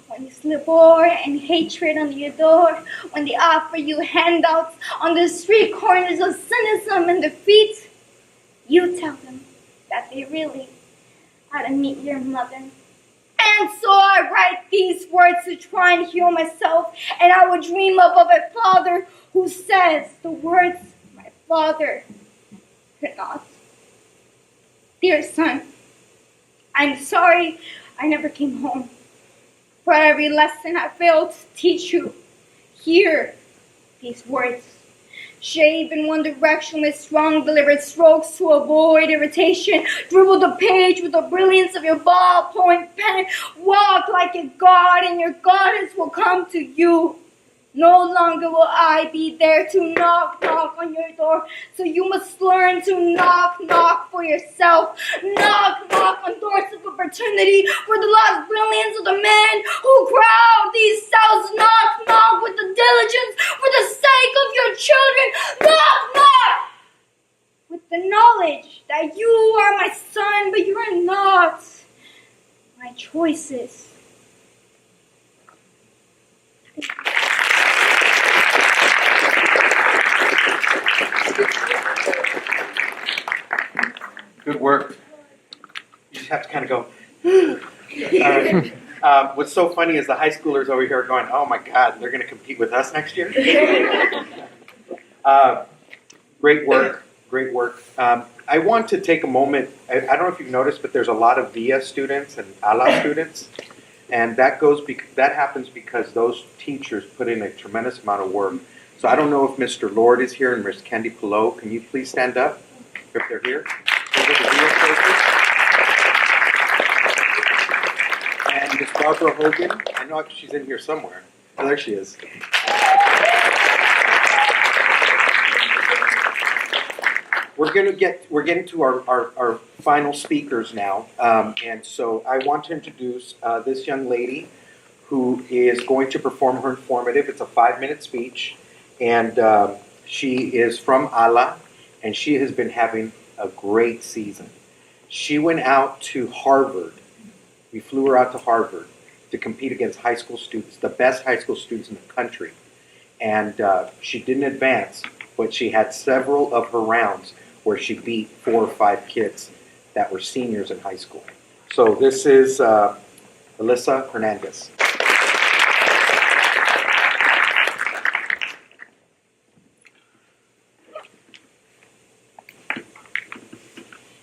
When you slip war and hatred under your door, when they offer you handouts on the street corners of cynicism and defeat, you tell them that they really ought to meet your mother. And so I write these words to try and heal myself, and I would dream of a father who says the words my father could not. Dear son, I'm sorry I never came home. For every lesson I failed to teach you, hear these words. Shave in one direction with strong deliberate strokes to avoid irritation. Dribble the page with the brilliance of your ballpoint pen. Walk like a god and your goddess will come to you. No longer will I be there to knock on your door. So you must learn to knock for yourself. Knock on doors of opportunity for the lost brilliance of the men who crowd these cells. Knock with the diligence for the sake of your children. Knock with the knowledge that you are my son, but you are not my choices. Good work. You just have to kind of go. All right. What's so funny is the high schoolers over here are going, oh my God, they're going to compete with us next year? Great work. Great work. I want to take a moment. I don't know if you've noticed, but there's a lot of VIA students and ALA students. And that happens because those teachers put in a tremendous amount of work. So I don't know if Mr. Lord is here and Ms. Candy Pillow. Can you please stand up if they're here? Over the VIA coaches. And Ms. Barbara Hogan. I know she's in here somewhere. Oh, there she is. We're getting to our final speakers now, and so I want to introduce this young lady who is going to perform her informative. It's a 5-minute speech, and she is from ALA, and she has been having a great season. She went out to Harvard. We flew her out to Harvard to compete against high school students, the best high school students in the country, and she didn't advance, but she had several of her rounds where she beat 4 or 5 kids that were seniors in high school. So this is Alyssa Hernandez.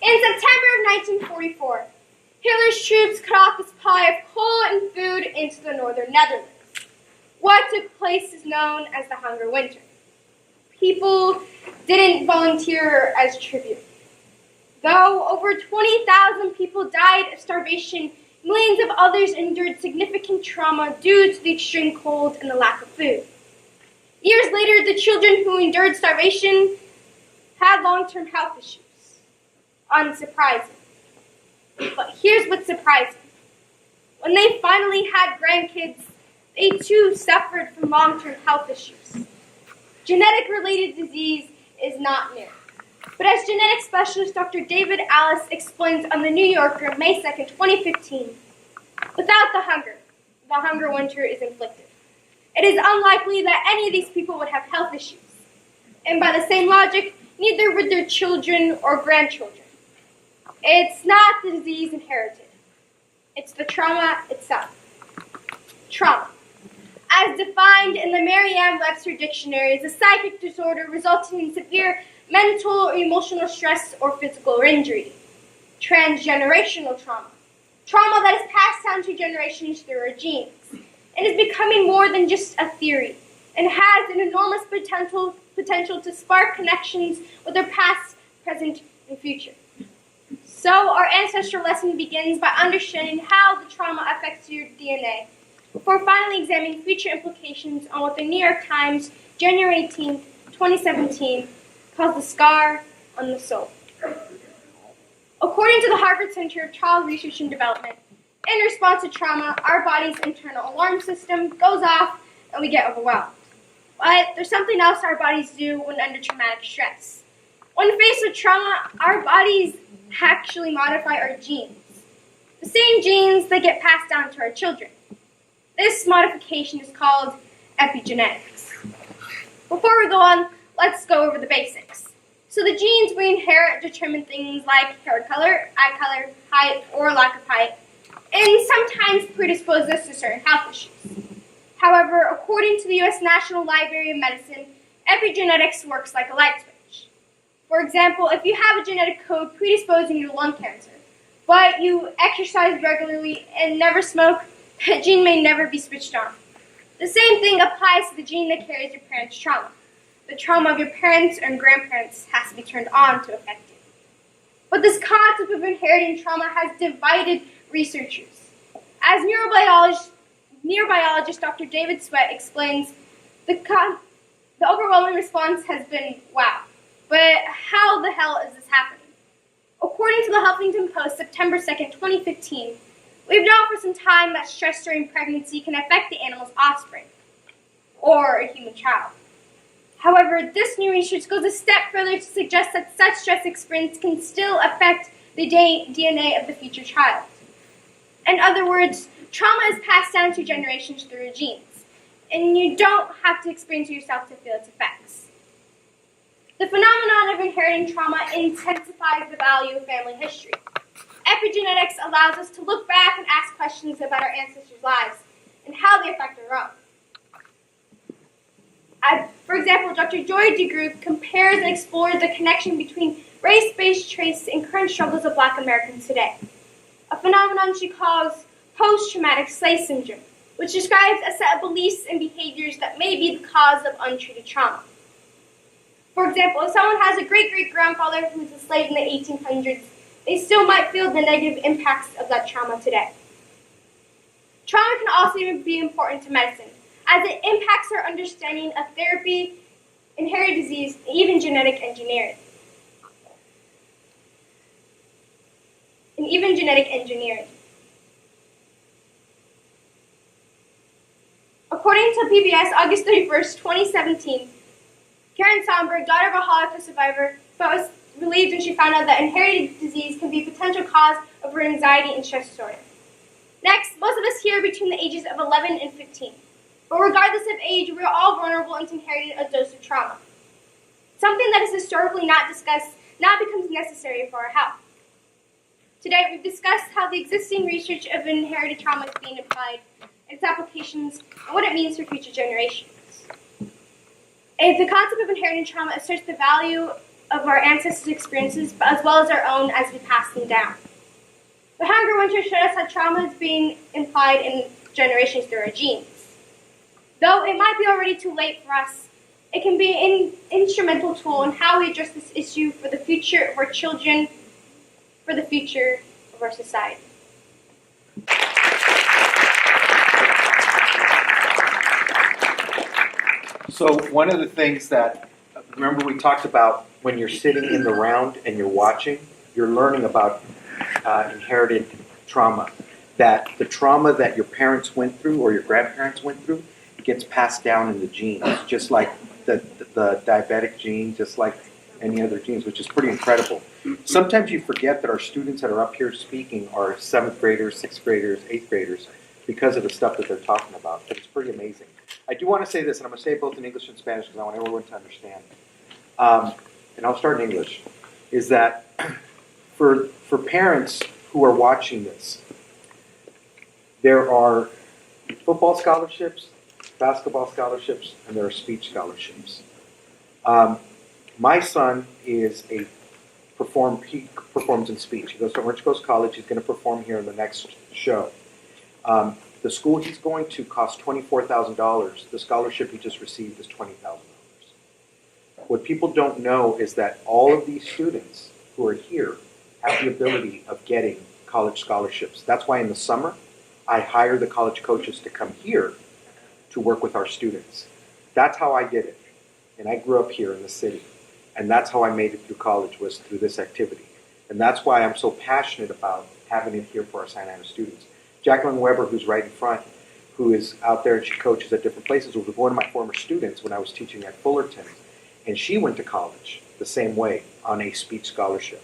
In September of 1944, Hitler's troops cut off the supply of coal and food into the northern Netherlands. What took place is known as the Hunger Winter. People didn't volunteer as tribute. Though over 20,000 people died of starvation, millions of others endured significant trauma due to the extreme cold and the lack of food. Years later, the children who endured starvation had long-term health issues. Unsurprising. But here's what's surprising. When they finally had grandkids, they too suffered from long-term health issues. Genetic-related disease is not new. But as genetic specialist Dr. David Alice explains on The New Yorker, May 2nd, 2015, without the Hunger Winter is inflicted. It is unlikely that any of these people would have health issues. And by the same logic, neither would their children or grandchildren. It's not the disease inherited. It's the trauma itself. Trauma. As defined in the Merriam-Webster Dictionary, is a psychic disorder resulting in severe mental or emotional stress or physical injury. Transgenerational trauma. Trauma that is passed down 2 generations through our genes. It is becoming more than just a theory and has an enormous potential to spark connections with our past, present, and future. So our ancestral lesson begins by understanding how the trauma affects your DNA, before finally examining future implications on what the New York Times, January 18, 2017, calls the scar on the soul. According to the Harvard Center of Child Research and Development, in response to trauma, our body's internal alarm system goes off and we get overwhelmed. But there's something else our bodies do when under traumatic stress. When faced with trauma, our bodies actually modify our genes. The same genes that get passed down to our children. This modification is called epigenetics. Before we go on, let's go over the basics. So the genes we inherit determine things like hair color, eye color, height, or lack of height, and sometimes predispose us to certain health issues. However, according to the U.S. National Library of Medicine, epigenetics works like a light switch. For example, if you have a genetic code predisposing you to lung cancer, but you exercise regularly and never smoke, that gene may never be switched on. The same thing applies to the gene that carries your parents' trauma. The trauma of your parents and grandparents has to be turned on to affect you. But this concept of inheriting trauma has divided researchers. As neurobiologist Dr. David Sweat explains, the overwhelming response has been, wow, but how the hell is this happening? According to the Huffington Post, September 2nd, 2015, we've known for some time that stress during pregnancy can affect the animal's offspring, or a human child. However, this new research goes a step further to suggest that such stress experience can still affect the DNA of the future child. In other words, trauma is passed down to generations through genes, and you don't have to experience it yourself to feel its effects. The phenomenon of inheriting trauma intensifies the value of family history. Epigenetics allows us to look back and ask questions about our ancestors' lives and how they affect our own. For example, Dr. Joy DeGroot compares and explores the connection between race-based traits and current struggles of Black Americans today, a phenomenon she calls post-traumatic slave syndrome, which describes a set of beliefs and behaviors that may be the cause of untreated trauma. For example, if someone has a great-great-grandfather who was enslaved in the 1800s, they still might feel the negative impacts of that trauma today. Trauma can also be important to medicine, as it impacts our understanding of therapy, inherited disease, and even genetic engineering. According to PBS, August 31st, 2017, Karen Sonberg, daughter of a Holocaust survivor, was relieved when she found out that inherited disease can be a potential cause of her anxiety and stress disorder. Next, most of us here are between the ages of 11 and 15. But regardless of age, we are all vulnerable and inherited a dose of trauma. Something that is historically not discussed now becomes necessary for our health. Today, we've discussed how the existing research of inherited trauma is being applied, its applications, and what it means for future generations. And the concept of inherited trauma asserts the value of our ancestors' experiences, as well as our own as we pass them down. The Hunger Winter showed us how trauma is being implied in generations through our genes. Though it might be already too late for us, it can be an instrumental tool in how we address this issue for the future of our children, for the future of our society. So one of the things that, remember we talked about when you're sitting in the round and you're watching, you're learning about inherited trauma. That the trauma that your parents went through or your grandparents went through gets passed down in the genes, just like the diabetic gene, just like any other genes, which is pretty incredible. Sometimes you forget that our students that are up here speaking are 7th graders, 6th graders, 8th graders, because of the stuff that they're talking about. But it's pretty amazing. I do want to say this, and I'm going to say it both in English and Spanish because I want everyone to understand. And I'll start in English, is that for parents who are watching this, there are football scholarships, basketball scholarships, and there are speech scholarships. My son is he performs in speech. He goes to Orange Coast College. He's going to perform here in the next show. The school he's going to costs $24,000. The scholarship he just received is $20,000. What people don't know is that all of these students who are here have the ability of getting college scholarships. That's why in the summer, I hire the college coaches to come here to work with our students. That's how I did it. And I grew up here in the city. And that's how I made it through college, was through this activity. And that's why I'm so passionate about having it here for our Santa Ana students. Jacqueline Weber, who's right in front, who is out there and she coaches at different places, was one of my former students when I was teaching at Fullerton. And she went to college the same way on a speech scholarship.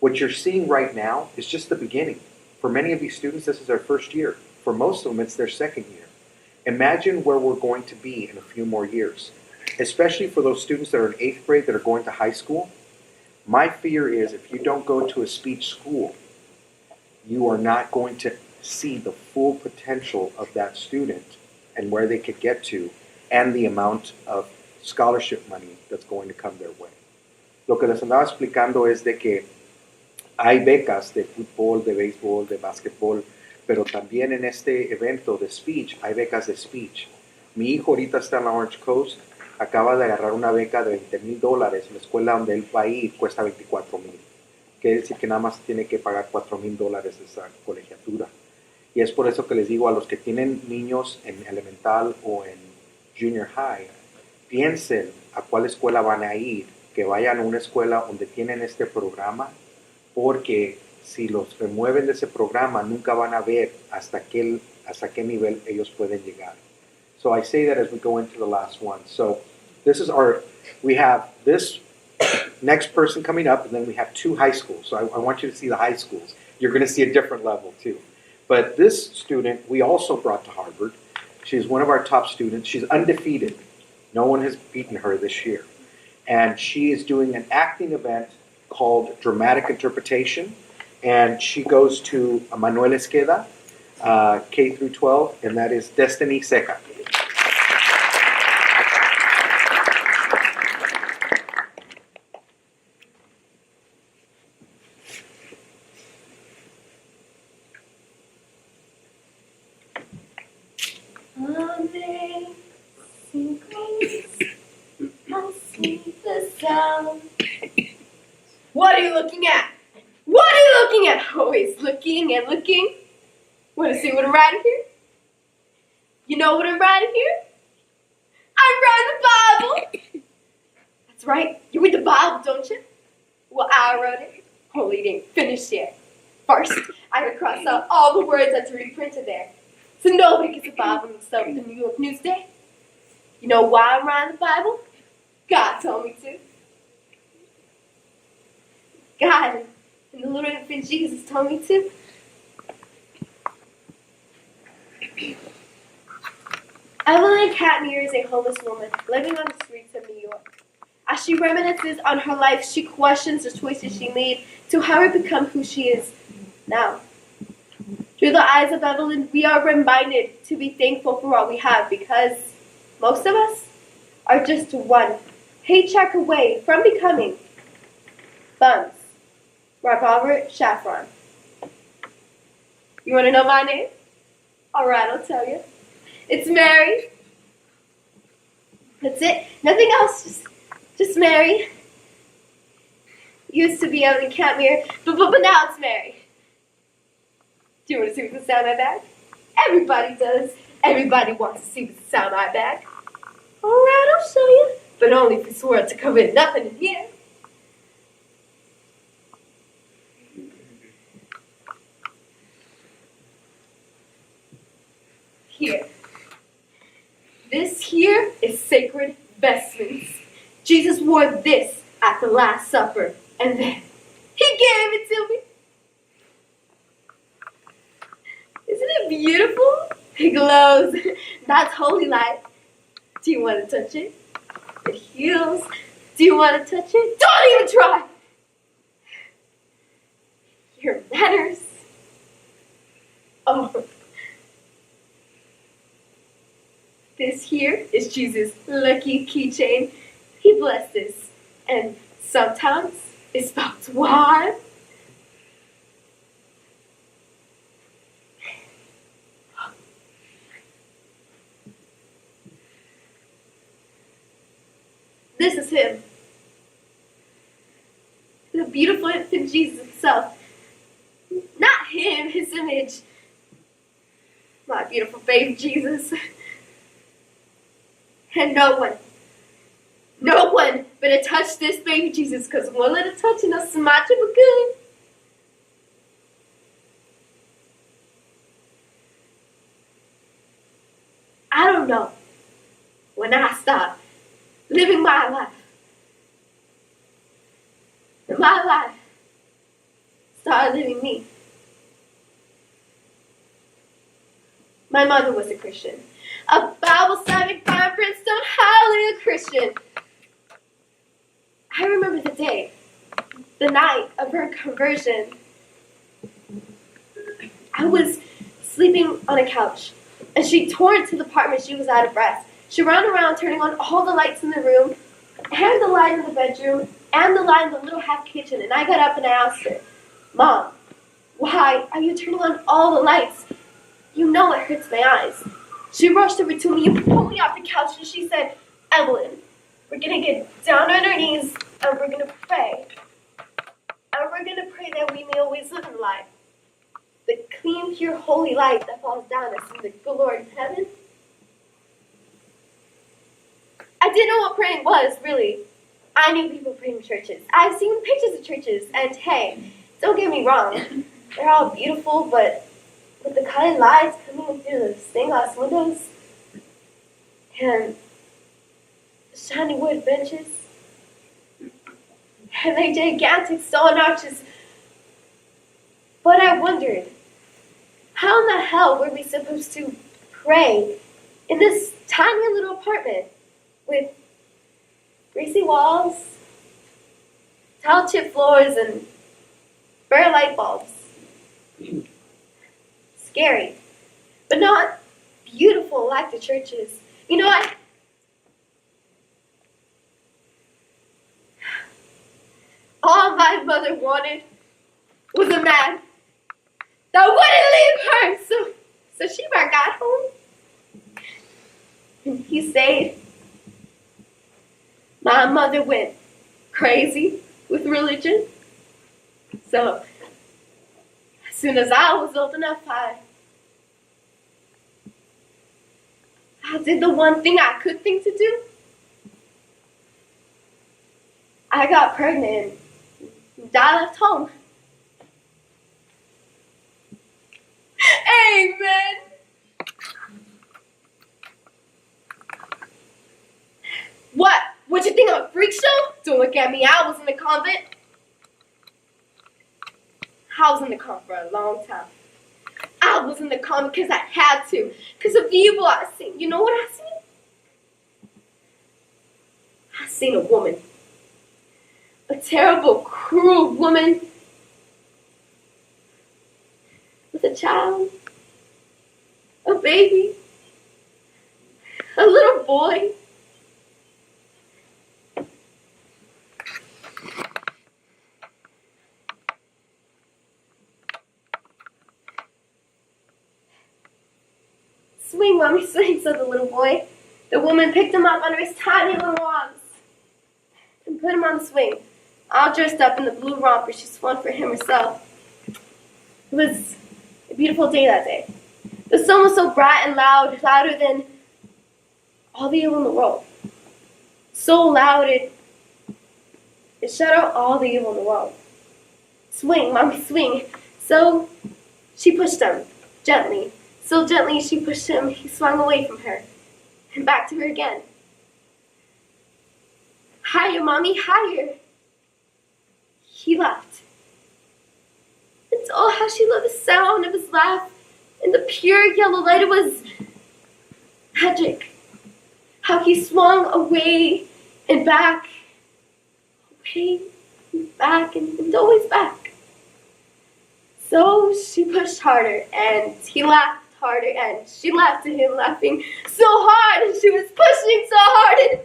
What you're seeing right now is just the beginning. For many of these students, this is their first year. For most of them, it's their second year. Imagine where we're going to be in a few more years, especially for those students that are in 8th grade that are going to high school. My fear is if you don't go to a speech school, you are not going to see the full potential of that student and where they could get to and the amount of scholarship money that's going to come their way. Lo que les andaba explicando es de que hay becas de fútbol, de béisbol, de básquetbol, pero también en este evento de speech hay becas de speech. Mi hijo ahorita está en la Orange Coast, acaba de agarrar una beca de $20. La escuela donde él va a ir cuesta $24,000. Quiere decir que nada más tiene que pagar $4,000 esa colegiatura. Y es por eso que les digo a los que tienen niños en elemental o en junior high, piensen a cuál escuela van a ir, que vayan a una escuela donde tienen este programa, porque si los remueven de ese programa nunca van a ver hasta qué nivel ellos pueden llegar. So I say that as we go into the last one. So this is we have this next person coming up, and then we have 2 high schools. So I want you to see the high schools. You're going to see a different level too. But this student we also brought to Harvard. She's one of our top students. She's undefeated. No one has beaten her this year. And she is doing an acting event called Dramatic Interpretation. And she goes to Manuel Esqueda, K through 12, and that is Destiny Seca. What are you looking at? What are you looking at? Always looking and looking. Want to see what I'm writing here? You know what I'm writing here? I'm writing the Bible. That's right. You read the Bible, don't you? Well, I wrote it. Only it ain't finished yet. First, I gotta cross out all the words that's reprinted there, so nobody gets the Bible mixed up with the New York Newsday. You know why I'm writing the Bible? God told me to. God and the little infant Jesus told me to. Evelyn Catmuir is a homeless woman living on the streets of New York. As she reminisces on her life, she questions the choices she made to help her become who she is now. Through the eyes of Evelyn, we are reminded to be thankful for what we have, because most of us are just one paycheck away from becoming bums. Robert Shaffron. You want to know my name? All right, I'll tell you. It's Mary. That's it. Nothing else. Just Mary. Used to be Evelyn Catmuir, but now it's Mary. Do you want to see what's inside my bag? Everybody does. Everybody wants to see what's inside my bag. All right, I'll show you. But only if you swear to come in nothing in here. Here. This here is sacred vestments. Jesus wore this at the Last Supper, and then he gave it to me. Isn't it beautiful? It glows. That's holy light. Do you want to touch it? It heals. Do you want to touch it? Don't even try. Your manners. Oh. This here is Jesus' lucky keychain. He blessed us. And sometimes it spells wine. This is him. The beautiful infant Jesus himself. Not him, his image. My beautiful baby Jesus. And no one better touch this baby Jesus, because one little touch and us smudge him good. I don't know when I stop living my life. And my life started living me. My mother was a Christian. A Bible-studying fine Princeton, highly a Christian. I remember the day, the night of her conversion. I was on a couch, and she tore into the apartment. She was out of breath. She ran around turning on all the lights in the room, and the light in the bedroom, and the light in the little half kitchen. And I got up and I asked her, Mom, why are you turning on all the lights? You know it hurts my eyes. She rushed over to me and pulled me off the couch, and she said, Evelyn, we're going to get down on our knees, and we're going to pray. And we're going to pray that we may always live in light. The clean, pure, holy light that falls down us from the Lord in heaven. I didn't know what praying was, really. I knew people praying in churches. I've seen pictures of churches, and hey, don't get me wrong. They're all beautiful, but with the colored lights coming through the stained glass windows, and shiny wood benches, and their gigantic stone arches. But I wondered, how in the hell were we supposed to pray in this tiny little apartment with greasy walls, tile chip floors, and bare light bulbs? Scary, but not beautiful like the churches. You know what? All my mother wanted was a man that wouldn't leave her. So she got home, and he stayed. My mother went crazy with religion. So as soon as I was old enough, I did the one thing I could think to do. I got pregnant. I left home. Amen. What? What you think I'm a freak show? Don't look at me. I was in the convent. I was in the convent for a long time. I was in the convent because I had to. Because of the evil I seen. You know what I seen? I seen a woman. A terrible, cruel woman with a child, a baby, a little boy. Swing, mommy, swing, said the little boy. The woman picked him up under his tiny little arms and put him on the swing. All dressed up in the blue romper she spun for him herself. It was a beautiful day that day. The sun was so bright and loud, louder than all the evil in the world. So loud it shut out all the evil in the world. Swing, mommy, swing. So she pushed him, gently. So gently she pushed him, he swung away from her, and back to her again. Higher, mommy, higher. He laughed. And oh, how she loved the sound of his laugh and the pure yellow light. It was magic. How he swung away and back, away and back, and always back. So she pushed harder, and he laughed harder, and she laughed at him, laughing so hard, and she was pushing so hard, and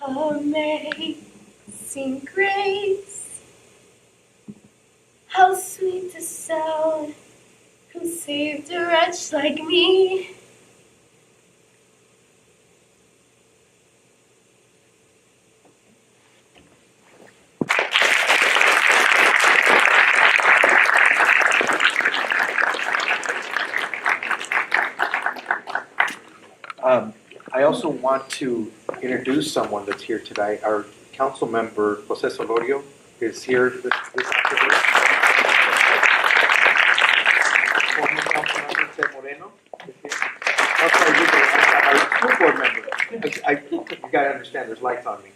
Amazing grace, how sweet the sound who saved a wretch like me. I also want to introduce someone that's here today. Our council member, Jose Solorio, is here this afternoon. Former council member, Ted Moreno, is here. Oh, sorry, our school board member. You gotta understand, there's lights on me.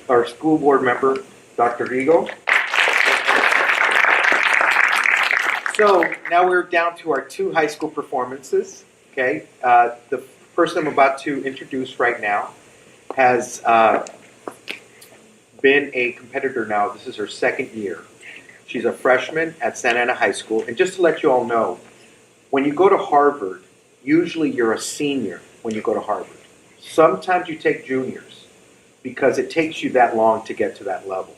Our school board member, Dr. Rigo. So now we're down to our 2 high school performances. Okay, the person I'm about to introduce right now has been a competitor now. This is her 2nd year. She's a freshman at Santa Ana High School. And just to let you all know, when you go to Harvard, usually you're a senior when you go to Harvard. Sometimes you take juniors because it takes you that long to get to that level.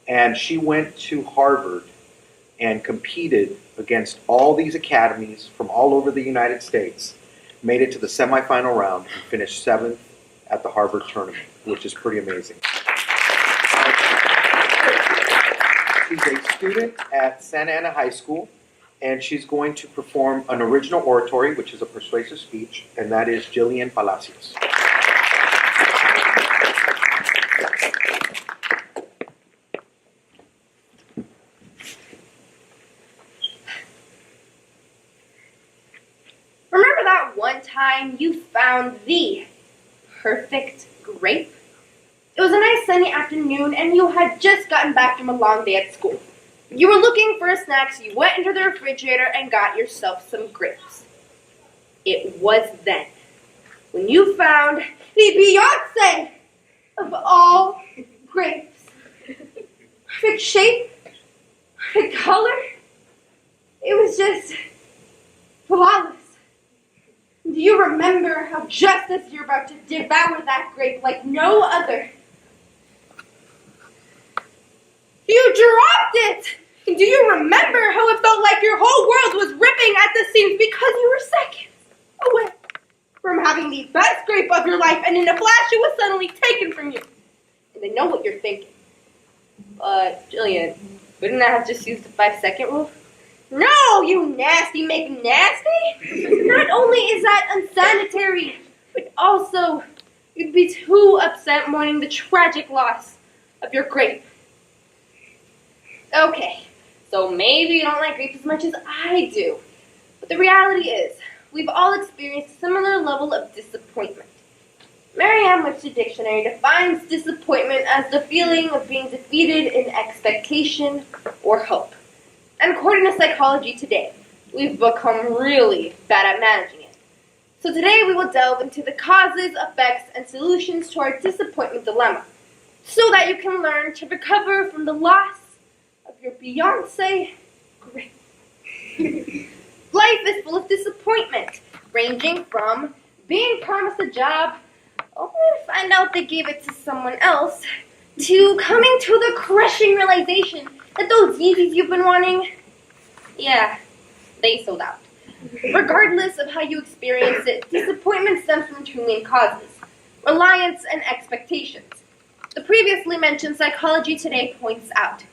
And she went to Harvard and competed against all these academies from all over the United States, made it to the semifinal round, and finished 7th at the Harvard tournament, which is pretty amazing. She's a student at Santa Ana High School, and she's going to perform an original oratory, which is a persuasive speech, and that is Jillian Palacios. Remember that one time you found the perfect grape? It was a nice sunny afternoon and you had just gotten back from a long day at school. You were looking for a snack, so you went into the refrigerator and got yourself some grapes. It was then when you found the Beyonce of all grapes. Perfect shape, perfect color. It was just flawless. Do you remember how just as you're about to devour that grape like no other, you dropped it? And do you remember how it felt like your whole world was ripping at the seams because you were seconds away from having the best grape of your life, and in a flash it was suddenly taken from you? And I know what you're thinking. Jillian, wouldn't I have just used the 5-second rule? No, you nasty McNasty! Not only is that unsanitary, but also you'd be too upset mourning the tragic loss of your grape. Okay, so maybe you don't like grapes as much as I do, but the reality is we've all experienced a similar level of disappointment. Merriam-Webster Dictionary defines disappointment as the feeling of being defeated in expectation or hope. And according to Psychology Today, we've become really bad at managing it. So today we will delve into the causes, effects, and solutions to our disappointment dilemma, so that you can learn to recover from the loss of your Beyonce grape. Life is full of disappointment, ranging from being promised a job, only to find out they gave it to someone else, to coming to the crushing realization that those Yeezys you've been wanting, yeah, they sold out. Regardless of how you experience it, disappointment stems from 2 main causes: reliance and expectations. The previously mentioned Psychology Today points out,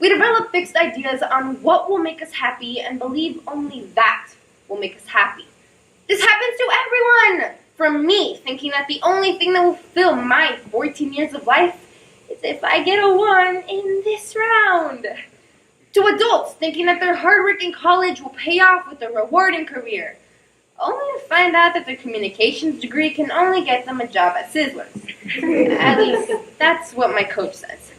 we develop fixed ideas on what will make us happy and believe only that will make us happy. This happens to everyone! From me, thinking that the only thing that will fill my 14 years of life is if I get a 1 in this round. To adults, thinking that their hard work in college will pay off with a rewarding career, only to find out that their communications degree can only get them a job at Sizzlers. At least, that's what my coach says.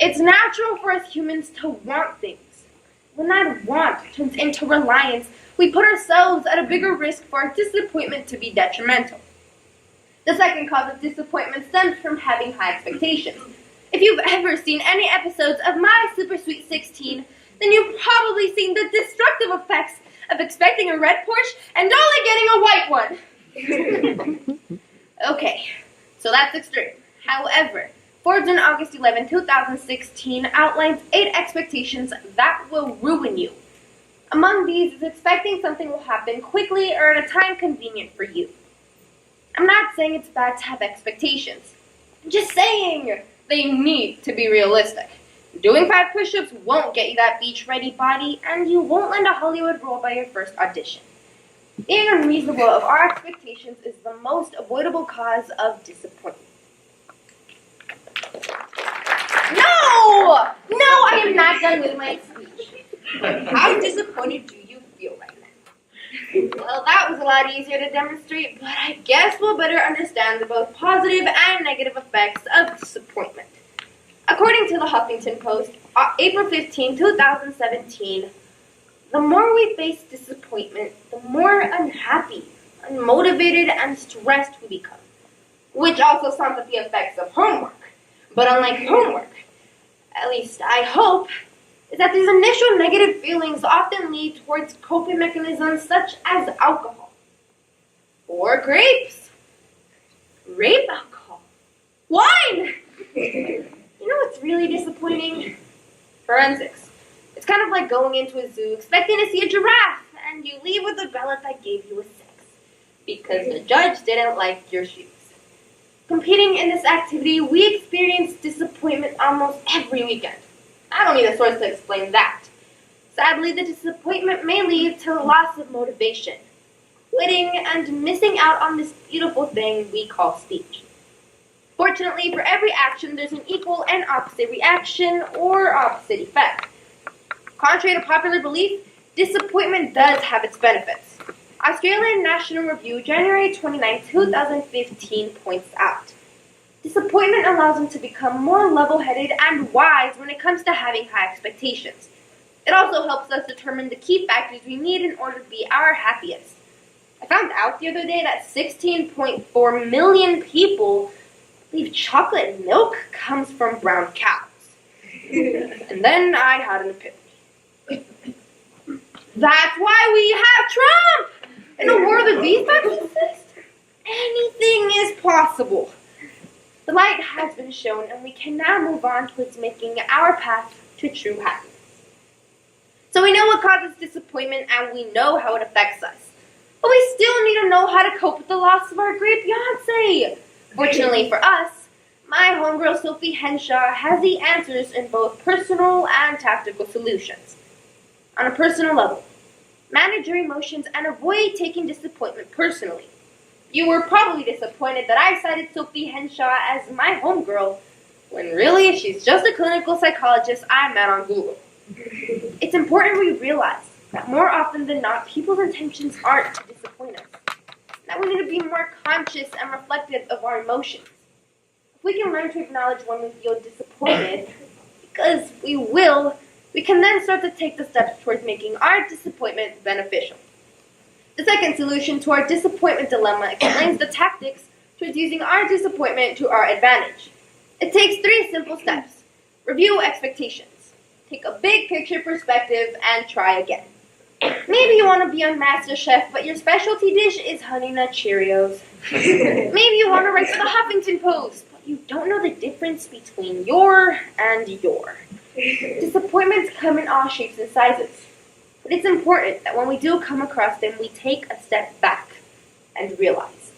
It's natural for us humans to want things. When that want turns into reliance, we put ourselves at a bigger risk for our disappointment to be detrimental. The second cause of disappointment stems from having high expectations. If you've ever seen any episodes of My Super Sweet 16, then you've probably seen the destructive effects of expecting a red Porsche and only getting a white one. Okay, So that's extreme. However, Forbes on August 11, 2016 outlines 8 expectations that will ruin you. Among these is expecting something will happen quickly or at a time convenient for you. I'm not saying it's bad to have expectations. I'm just saying they need to be realistic. Doing 5 push-ups won't get you that beach-ready body, and you won't land a Hollywood role by your first audition. Being unreasonable of our expectations is the most avoidable cause of disappointment. No! No, I am not done with my speech. How disappointed do you feel right now? Well, that was a lot easier to demonstrate, but I guess we'll better understand the both positive and negative effects of disappointment. According to the Huffington Post, April 15, 2017, the more we face disappointment, the more unhappy, unmotivated, and stressed we become. Which also sums up the effects of homework. But unlike homework, at least I hope, is that these initial negative feelings often lead towards coping mechanisms such as alcohol, or grapes, grape alcohol, wine. You know what's really disappointing? Forensics. It's kind of like going into a zoo expecting to see a giraffe, and you leave with a ballot that gave you a 6, because the judge didn't like your shoes. Competing in this activity, we experience disappointment almost every weekend. I don't need a source to explain that. Sadly, the disappointment may lead to loss of motivation, quitting, and missing out on this beautiful thing we call speech. Fortunately, for every action, there's an equal and opposite reaction or opposite effect. Contrary to popular belief, disappointment does have its benefits. Australian National Review, January 29, 2015, points out, disappointment allows them to become more level-headed and wise when it comes to having high expectations. It also helps us determine the key factors we need in order to be our happiest. I found out the other day that 16.4 million people believe chocolate milk comes from brown cows. And then I had an epiphany. That's why we have Trump! In a world of these facts exist, anything is possible. The light has been shown, and we can now move on towards making our path to true happiness. So we know what causes disappointment, and we know how it affects us. But we still need to know how to cope with the loss of our great Beyonce. Fortunately for us, my homegirl Sophie Henshaw has the answers in both personal and tactical solutions. On a personal level, manage your emotions and avoid taking disappointment personally. You were probably disappointed that I cited Sophie Henshaw as my homegirl, when really she's just a clinical psychologist I met on Google. It's important we realize that more often than not, people's intentions aren't to disappoint us. That we need to be more conscious and reflective of our emotions. If we can learn to acknowledge when we feel disappointed, because we will, we can then start to take the steps towards making our disappointment beneficial. The second solution to our disappointment dilemma explains the tactics towards using our disappointment to our advantage. It takes 3 simple steps. Review expectations. Take a big picture perspective and try again. Maybe you want to be on MasterChef, but your specialty dish is Honey Nut Cheerios. Maybe you want to write for the Huffington Post, but you don't know the difference between your and your. Disappointments come in all shapes and sizes, but it's important that when we do come across them, we take a step back and realize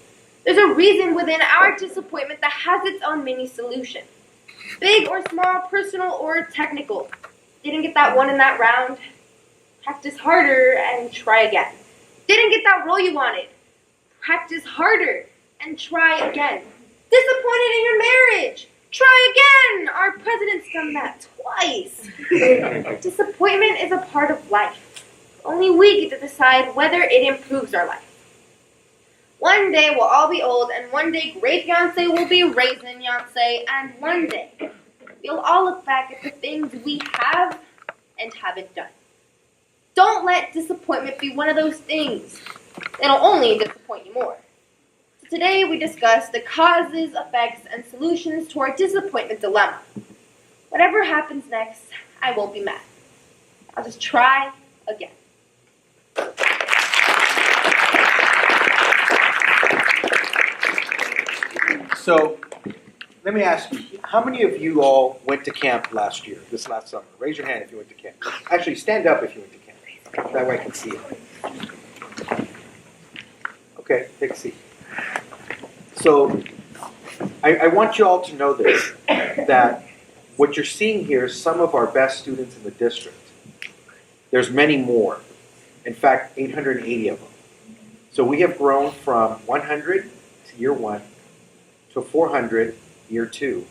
there's a reason within our disappointment that has its own mini solution. Big or small, personal or technical. Didn't get that one in that round? Practice harder and try again. Didn't get that role you wanted? Practice harder and try again. Disappointed in your marriage? Try again! Our president's done that twice. Disappointment is a part of life. Only we get to decide whether it improves our life. One day we'll all be old, and one day great Beyonce will be raisin Beyonce, and one day we'll all look back at the things we have and haven't done. Don't let disappointment be one of those things. It'll only disappoint you more. Today we discuss the causes, effects, and solutions to our disappointment dilemma. Whatever happens next, I won't be mad. I'll just try again. So, let me ask you, how many of you all went to camp last year, this last summer? Raise your hand if you went to camp. Actually, stand up if you went to camp. That way I can see it. Okay, take a seat. So, I want you all to know this, that what you're seeing here is some of our best students in the district. There's many more. In fact, 880 of them. So we have grown from 100 to year 1 to 400 year 2.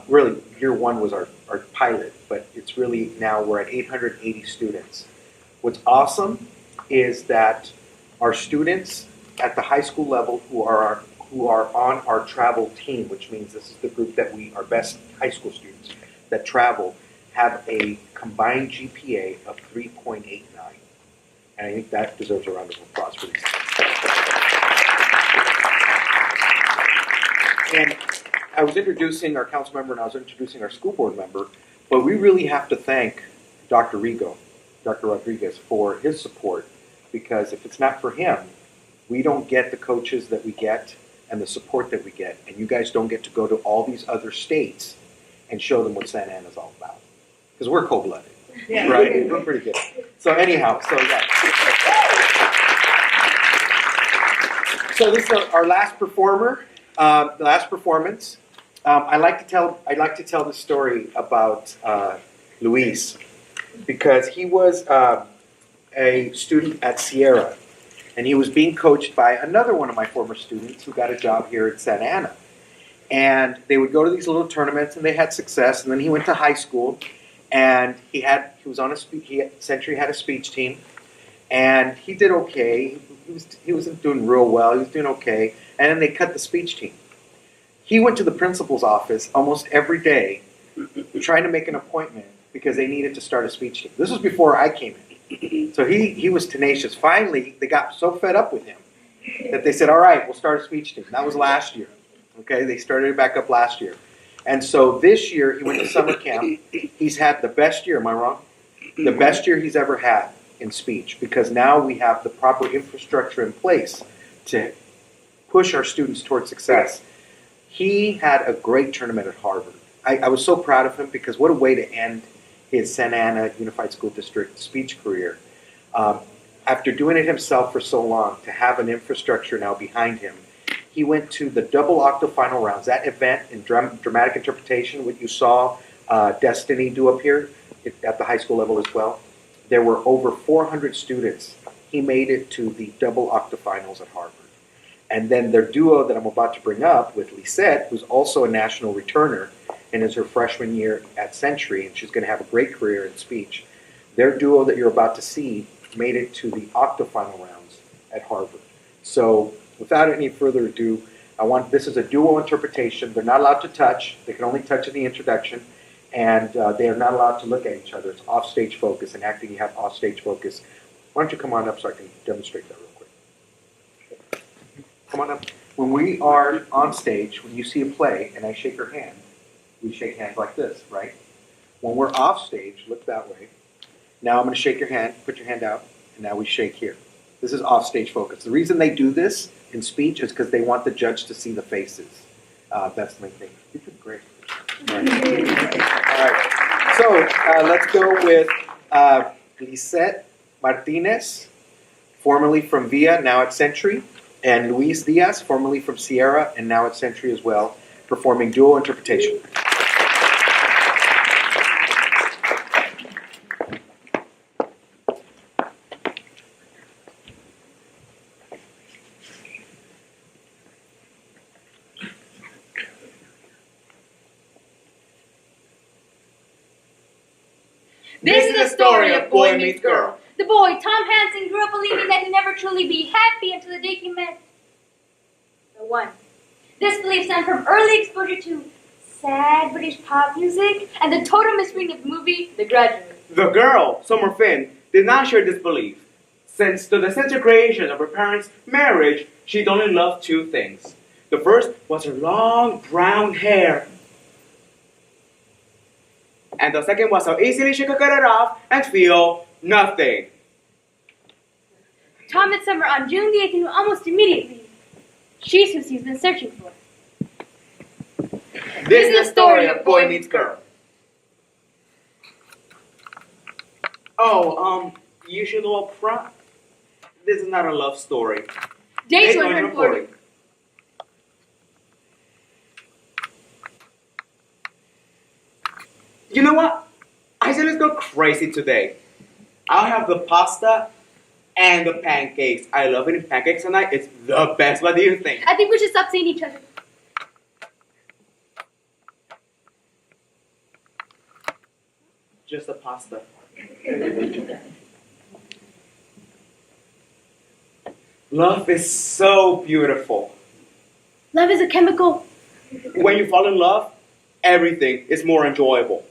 Really, year 1 was our pilot, but it's really now we're at 880 students. What's awesome is that our students at the high school level who are on our travel team, which means this is the group that our best high school students that travel, have a combined GPA of 3.89. And I think that deserves a round of applause for these. And I was introducing our council member and I was introducing our school board member, but we really have to thank Dr. Rodriguez, for his support, because if it's not for him, we don't get the coaches that we get and the support that we get, and you guys don't get to go to all these other states and show them what Santa Ana is all about. Because we're cold-blooded, right? We're pretty good. So anyhow, yeah. So this is our last performer, the last performance. I like to tell the story about Luis, because he was a student at Sierra, and he was being coached by another one of my former students who got a job here at Santa Ana. And they would go to these little tournaments, and they had success. And then he went to high school, and Century had a speech team, and he did okay. He wasn't doing real well. He was doing okay. And then they cut the speech team. He went to the principal's office almost every day trying to make an appointment because they needed to start a speech team. This was before I came in. So he was tenacious. Finally, they got so fed up with him that they said, all right, we'll start a speech team. That was last year. Okay, they started it back up last year. And so this year, he went to summer camp. He's had the best year, am I wrong? The best year he's ever had in speech, because now we have the proper infrastructure in place to push our students towards success. He had a great tournament at Harvard. I was so proud of him, because what a way to end his Santa Ana Unified School District speech career. After doing it himself for so long, to have an infrastructure now behind him, he went to the double octave final rounds. That event in dramatic interpretation, what you saw Destiny do up here at the high school level as well, there were over 400 students. He made it to the double octave finals at Harvard. And then their duo that I'm about to bring up with Lisette, who's also a national returner and is her freshman year at Century, and she's going to have a great career in speech. Their duo that you're about to see made it to the octave final rounds at Harvard. So without any further ado, this is a duo interpretation. They're not allowed to touch. They can only touch in the introduction, and they are not allowed to look at each other. It's off-stage focus. In acting, you have off-stage focus. Why don't you come on up so I can demonstrate that real quick. Come on up. When we are on stage, when you see a play and I shake your hand, we shake hands like this, right? When we're off stage, look that way. Now I'm going to shake your hand, put your hand out, and now we shake here. This is off-stage focus. The reason they do this in speech is because they want the judge to see the faces. That's the main thing. You did great. All right. So let's go with Lisette Martinez, formerly from Villa, now at Century, and Luis Diaz, formerly from Sierra, and now at Century as well, performing dual interpretation. This is the story of Boy Meets Girl. The boy, Tom Hansen, grew up believing that he'd never truly be happy until the day he met the one. This belief stemmed from early exposure to sad British pop music and the total misreading of the movie The Graduate. The girl, Summer Finn, did not share this belief, since to the disintegration of her parents' marriage, she'd only loved two things. The first was her long brown hair, and the second was how easily she could cut it off and feel nothing. Tom met Summer on June the 18th, almost immediately. She's who he's been searching for. This is the story of boy meets girl. Oh, you should know upfront. This is not a love story. Day Day 240. You know what? I said let's go crazy today. I'll have the pasta and the pancakes. I love eating pancakes tonight. It's the best. What do you think? I think we should stop seeing each other. Just the pasta. Love is so beautiful. Love is a chemical. When you fall in love, everything is more enjoyable.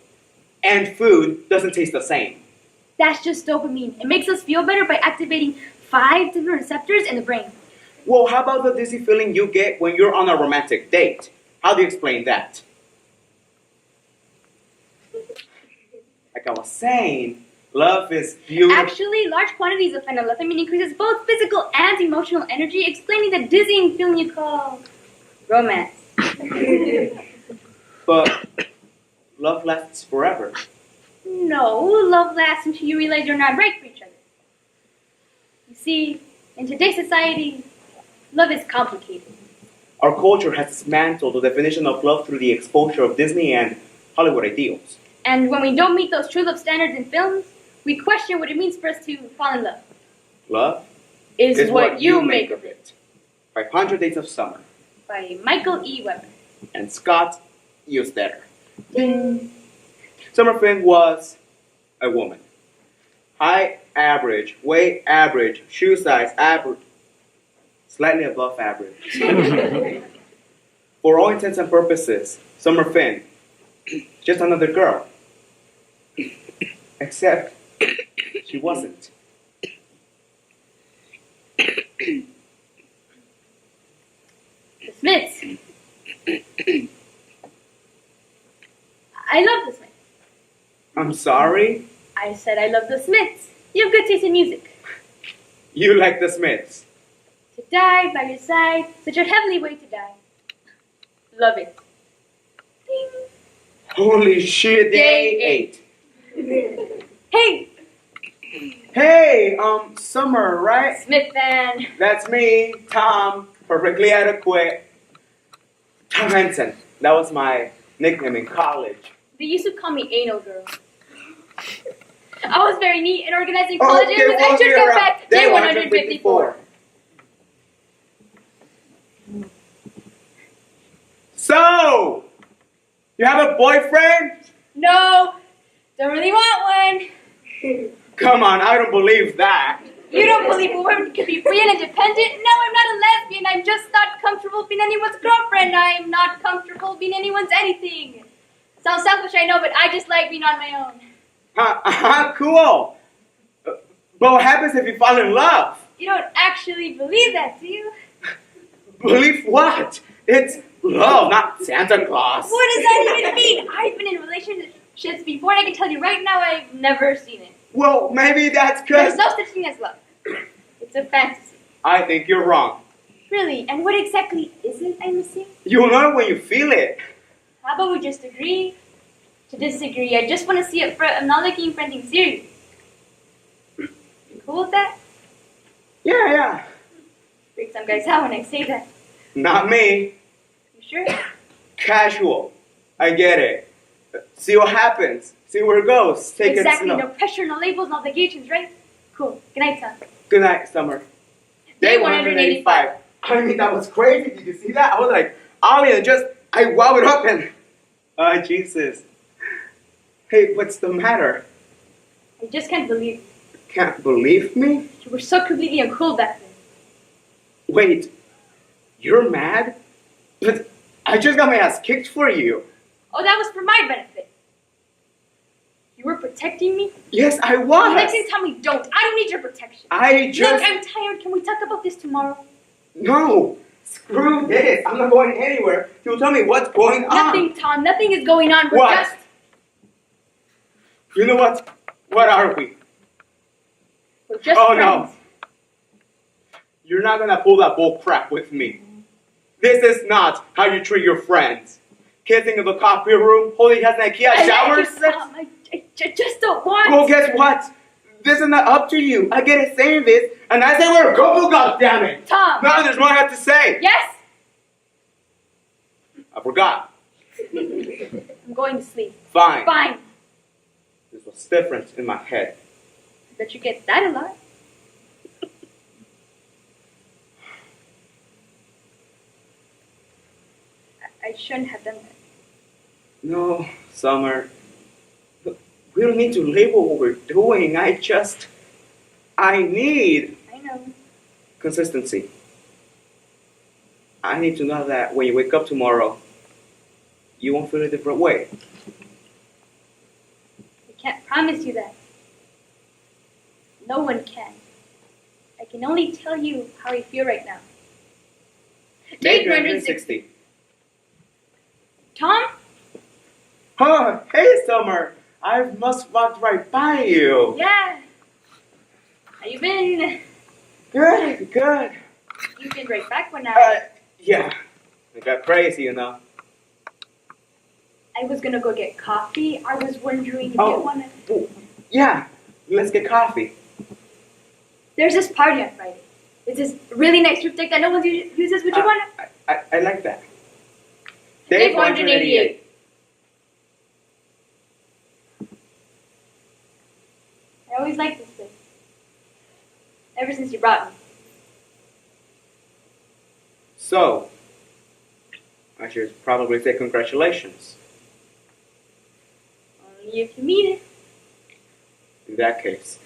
And food doesn't taste the same. That's just dopamine. It makes us feel better by activating 5 different receptors in the brain. Well, how about the dizzy feeling you get when you're on a romantic date? How do you explain that? Like I was saying, love is beautiful. Actually, large quantities of phenylethylamine increases both physical and emotional energy, explaining the dizzying feeling you call romance. But love lasts forever. No, love lasts until you realize you're not right for each other. You see, in today's society, love is complicated. Our culture has dismantled the definition of love through the exposure of Disney and Hollywood ideals. And when we don't meet those true love standards in films, we question what it means for us to fall in love. Love Is what you make of it. 500 Days of Summer. by Michael E. Weber. And Scott Eustetter. Summer Finn was a woman. Height average, weight average, shoe size average, slightly above average. For all intents and purposes, Summer Finn, just another girl. Except she wasn't. The Smiths. I love the Smiths. I'm sorry? I said I love the Smiths. You have good taste in music. You like the Smiths. To die by your side, such a heavenly way to die. Love it. Ding. Holy shit, day 8. Hey, Hey, Summer, right? Smith fan. That's me, Tom, perfectly adequate. Tom Henson. That was my nickname in college. They used to call me Anal Girl. I was very neat in organizing colleges. Okay, I should we're go on back. Day 154. So, you have a boyfriend? No, don't really want one. Come on, I don't believe that. You don't believe a woman can be free and independent? No, I'm not a lesbian. I'm just not comfortable being anyone's girlfriend. I'm not comfortable being anyone's anything. Sounds selfish, I know, but I just like being on my own. Cool. But what happens if you fall in love? You don't actually believe that, do you? Believe what? It's love, not Santa Claus. What does that even mean? I've been in relationships before, and I can tell you right now, I've never seen it. Well, maybe that's There's because no such thing as love. It's a fantasy. I think you're wrong. Really? And what exactly is it I'm missing? You'll know it when you feel it. How about we just agree to disagree? I just want to see it first. I'm not looking for anything serious. You cool with that? Yeah. Freak some guys out when I say that. Not me. You sure? Casual. I get it. See what happens. See where it goes. Take Exactly. it No pressure, no labels, no obligations, right? Cool. Good night, Tom. Good night, Summer. Day 185. I mean, that was crazy. Did you see that? I was like, Ollie, and I wowed it up and... Jesus. Hey, what's the matter? I just can't believe Can't believe me? you were so completely uncool back then. Wait, you're mad? But I just got my ass kicked for you. Oh, that was for my benefit. You were protecting me? Yes, I The was. next thing, tell me don't. I don't need your protection. I just... Look, I'm tired. Can we talk about this tomorrow? No. Screw this. I'm not going anywhere. You'll tell me what's going on. Nothing, Tom. Nothing is going on. We're What? just... You know what? What are we? We're just Oh, friends. no. You're not gonna pull that bull crap with me. This is not how you treat your friends. kissing in the copy room, holding hands in IKEA showers. I just don't want. Well, guess what? This is not up to you. I get it saying this, and I say we're a couple, goddammit. Tom. Now there's more I have to say. Yes. I forgot. I'm going to sleep. Fine. Fine. This was different in my head. I bet you get that a lot. I shouldn't have done that. No, Summer. We don't need to label what we're doing. I need I know. consistency. I need to know that when you wake up tomorrow, you won't feel a different way. I can't promise you that. No one can. I can only tell you how I feel right now. Day 360. Tom? Huh, hey, Summer. I must walk right by you. Yeah. How you been? Good, good. You've been right back when I Yeah. I got crazy, you know. was gonna go get coffee. I was wondering if Oh. you wanna. Yeah, let's get coffee. There's this party on Friday. It's this really nice fruit deck that no one uses. Would you wanna? I like that. Day 488. I always liked this place. Ever since you brought me. So, I should probably say congratulations. Only if you mean it. In that case.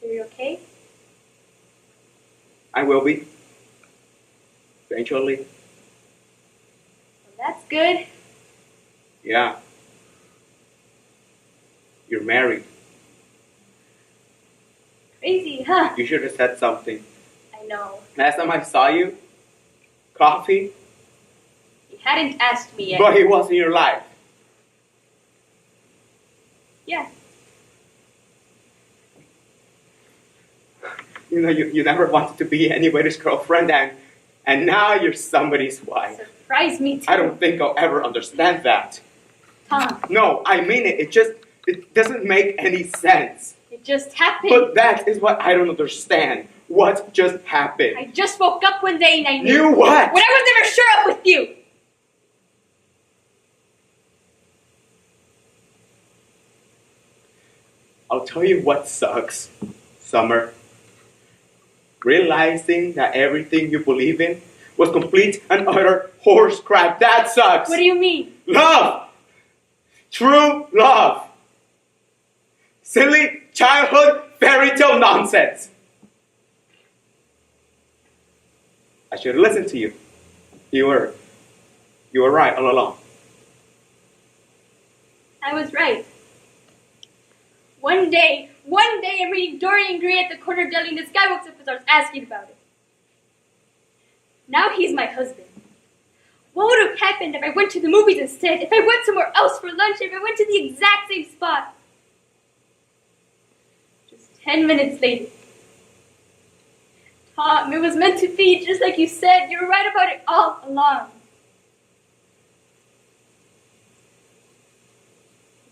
So you're okay? I will be. Eventually. Well, that's good. Yeah. You're married. Crazy, huh? You should have said something. I know. Last time I saw you, coffee, You hadn't asked me yet. but he was in your life. Yeah. You know, you never wanted to be anybody's girlfriend, and now you're somebody's wife. Surprised me too. I don't think I'll ever understand that. Tom, No, I mean it. It doesn't make any sense. it just happened. But that is what I don't understand. What just happened? I just woke up one day and I knew. You what? What I was never sure of with you. I'll tell you what sucks, Summer. Realizing that everything you believe in was complete and utter horse crap. That sucks. What do you mean? Love! True love! Silly childhood fairy tale nonsense! I should have listened to you. You were right all along. I was right. One day, I'm reading Dorian Gray at the corner deli and this guy walks up and starts asking about it. Now he's my husband. What would have happened if I went to the movies instead? If I went somewhere else for lunch? If I went to the exact same spot? Just 10 minutes later. Tom, it was meant to be, just like you said. You were right about it all along.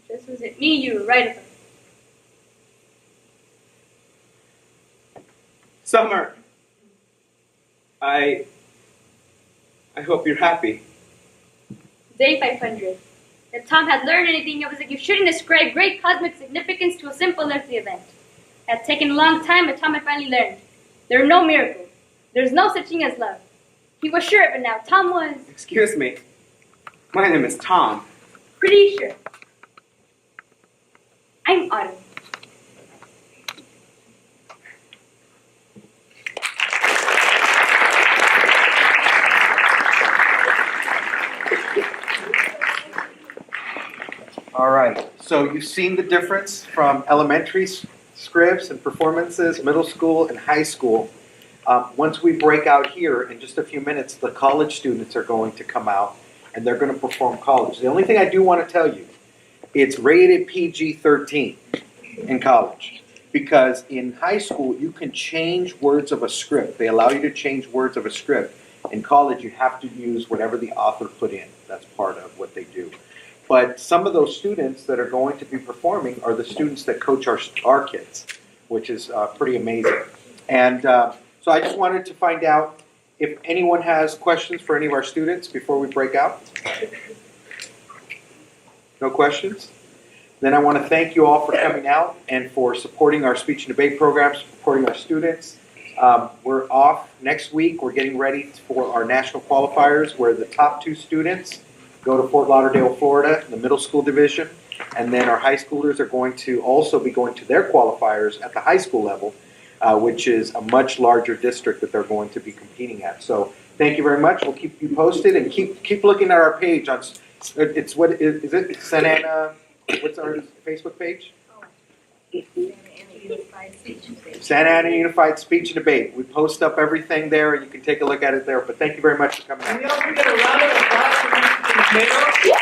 It just wasn't me you were right about. Summer, I hope you're happy. Day 500. If Tom had learned anything, it was that you shouldn't ascribe great cosmic significance to a simple earthly event. It had taken a long time, but Tom had finally learned. There are no miracles. There's no such thing as love. He was sure of it now. Tom was Excuse me. My name is Tom. pretty sure. I'm Autumn. All right. So you've seen the difference from elementary scripts and performances, middle school and high school. Once we break out here in just a few minutes, the college students are going to come out and they're going to perform college. The only thing I do want to tell you, it's rated PG-13 in college. Because in high school, you can change words of a script. They allow you to change words of a script. In college, you have to use whatever the author put in. That's part of what they do. But some of those students that are going to be performing are the students that coach our kids, which is pretty amazing. And so I just wanted to find out if anyone has questions for any of our students before we break out. No questions? Then I want to thank you all for coming out and for supporting our speech and debate programs, supporting our students. We're off next week. We're getting ready for our national qualifiers where the top 2 students go to Fort Lauderdale, Florida, in the middle school division. And then our high schoolers are going to also be going to their qualifiers at the high school level, which is a much larger district that they're going to be competing at. So thank you very much. We'll keep you posted and keep looking at our page on. It's what is it? Santa Ana. What's our Facebook page? Santa Ana Unified Speech and Debate. We post up everything there, and you can take a look at it there. But thank you very much for coming out. Can we also get a round of applause for Mr. Potato?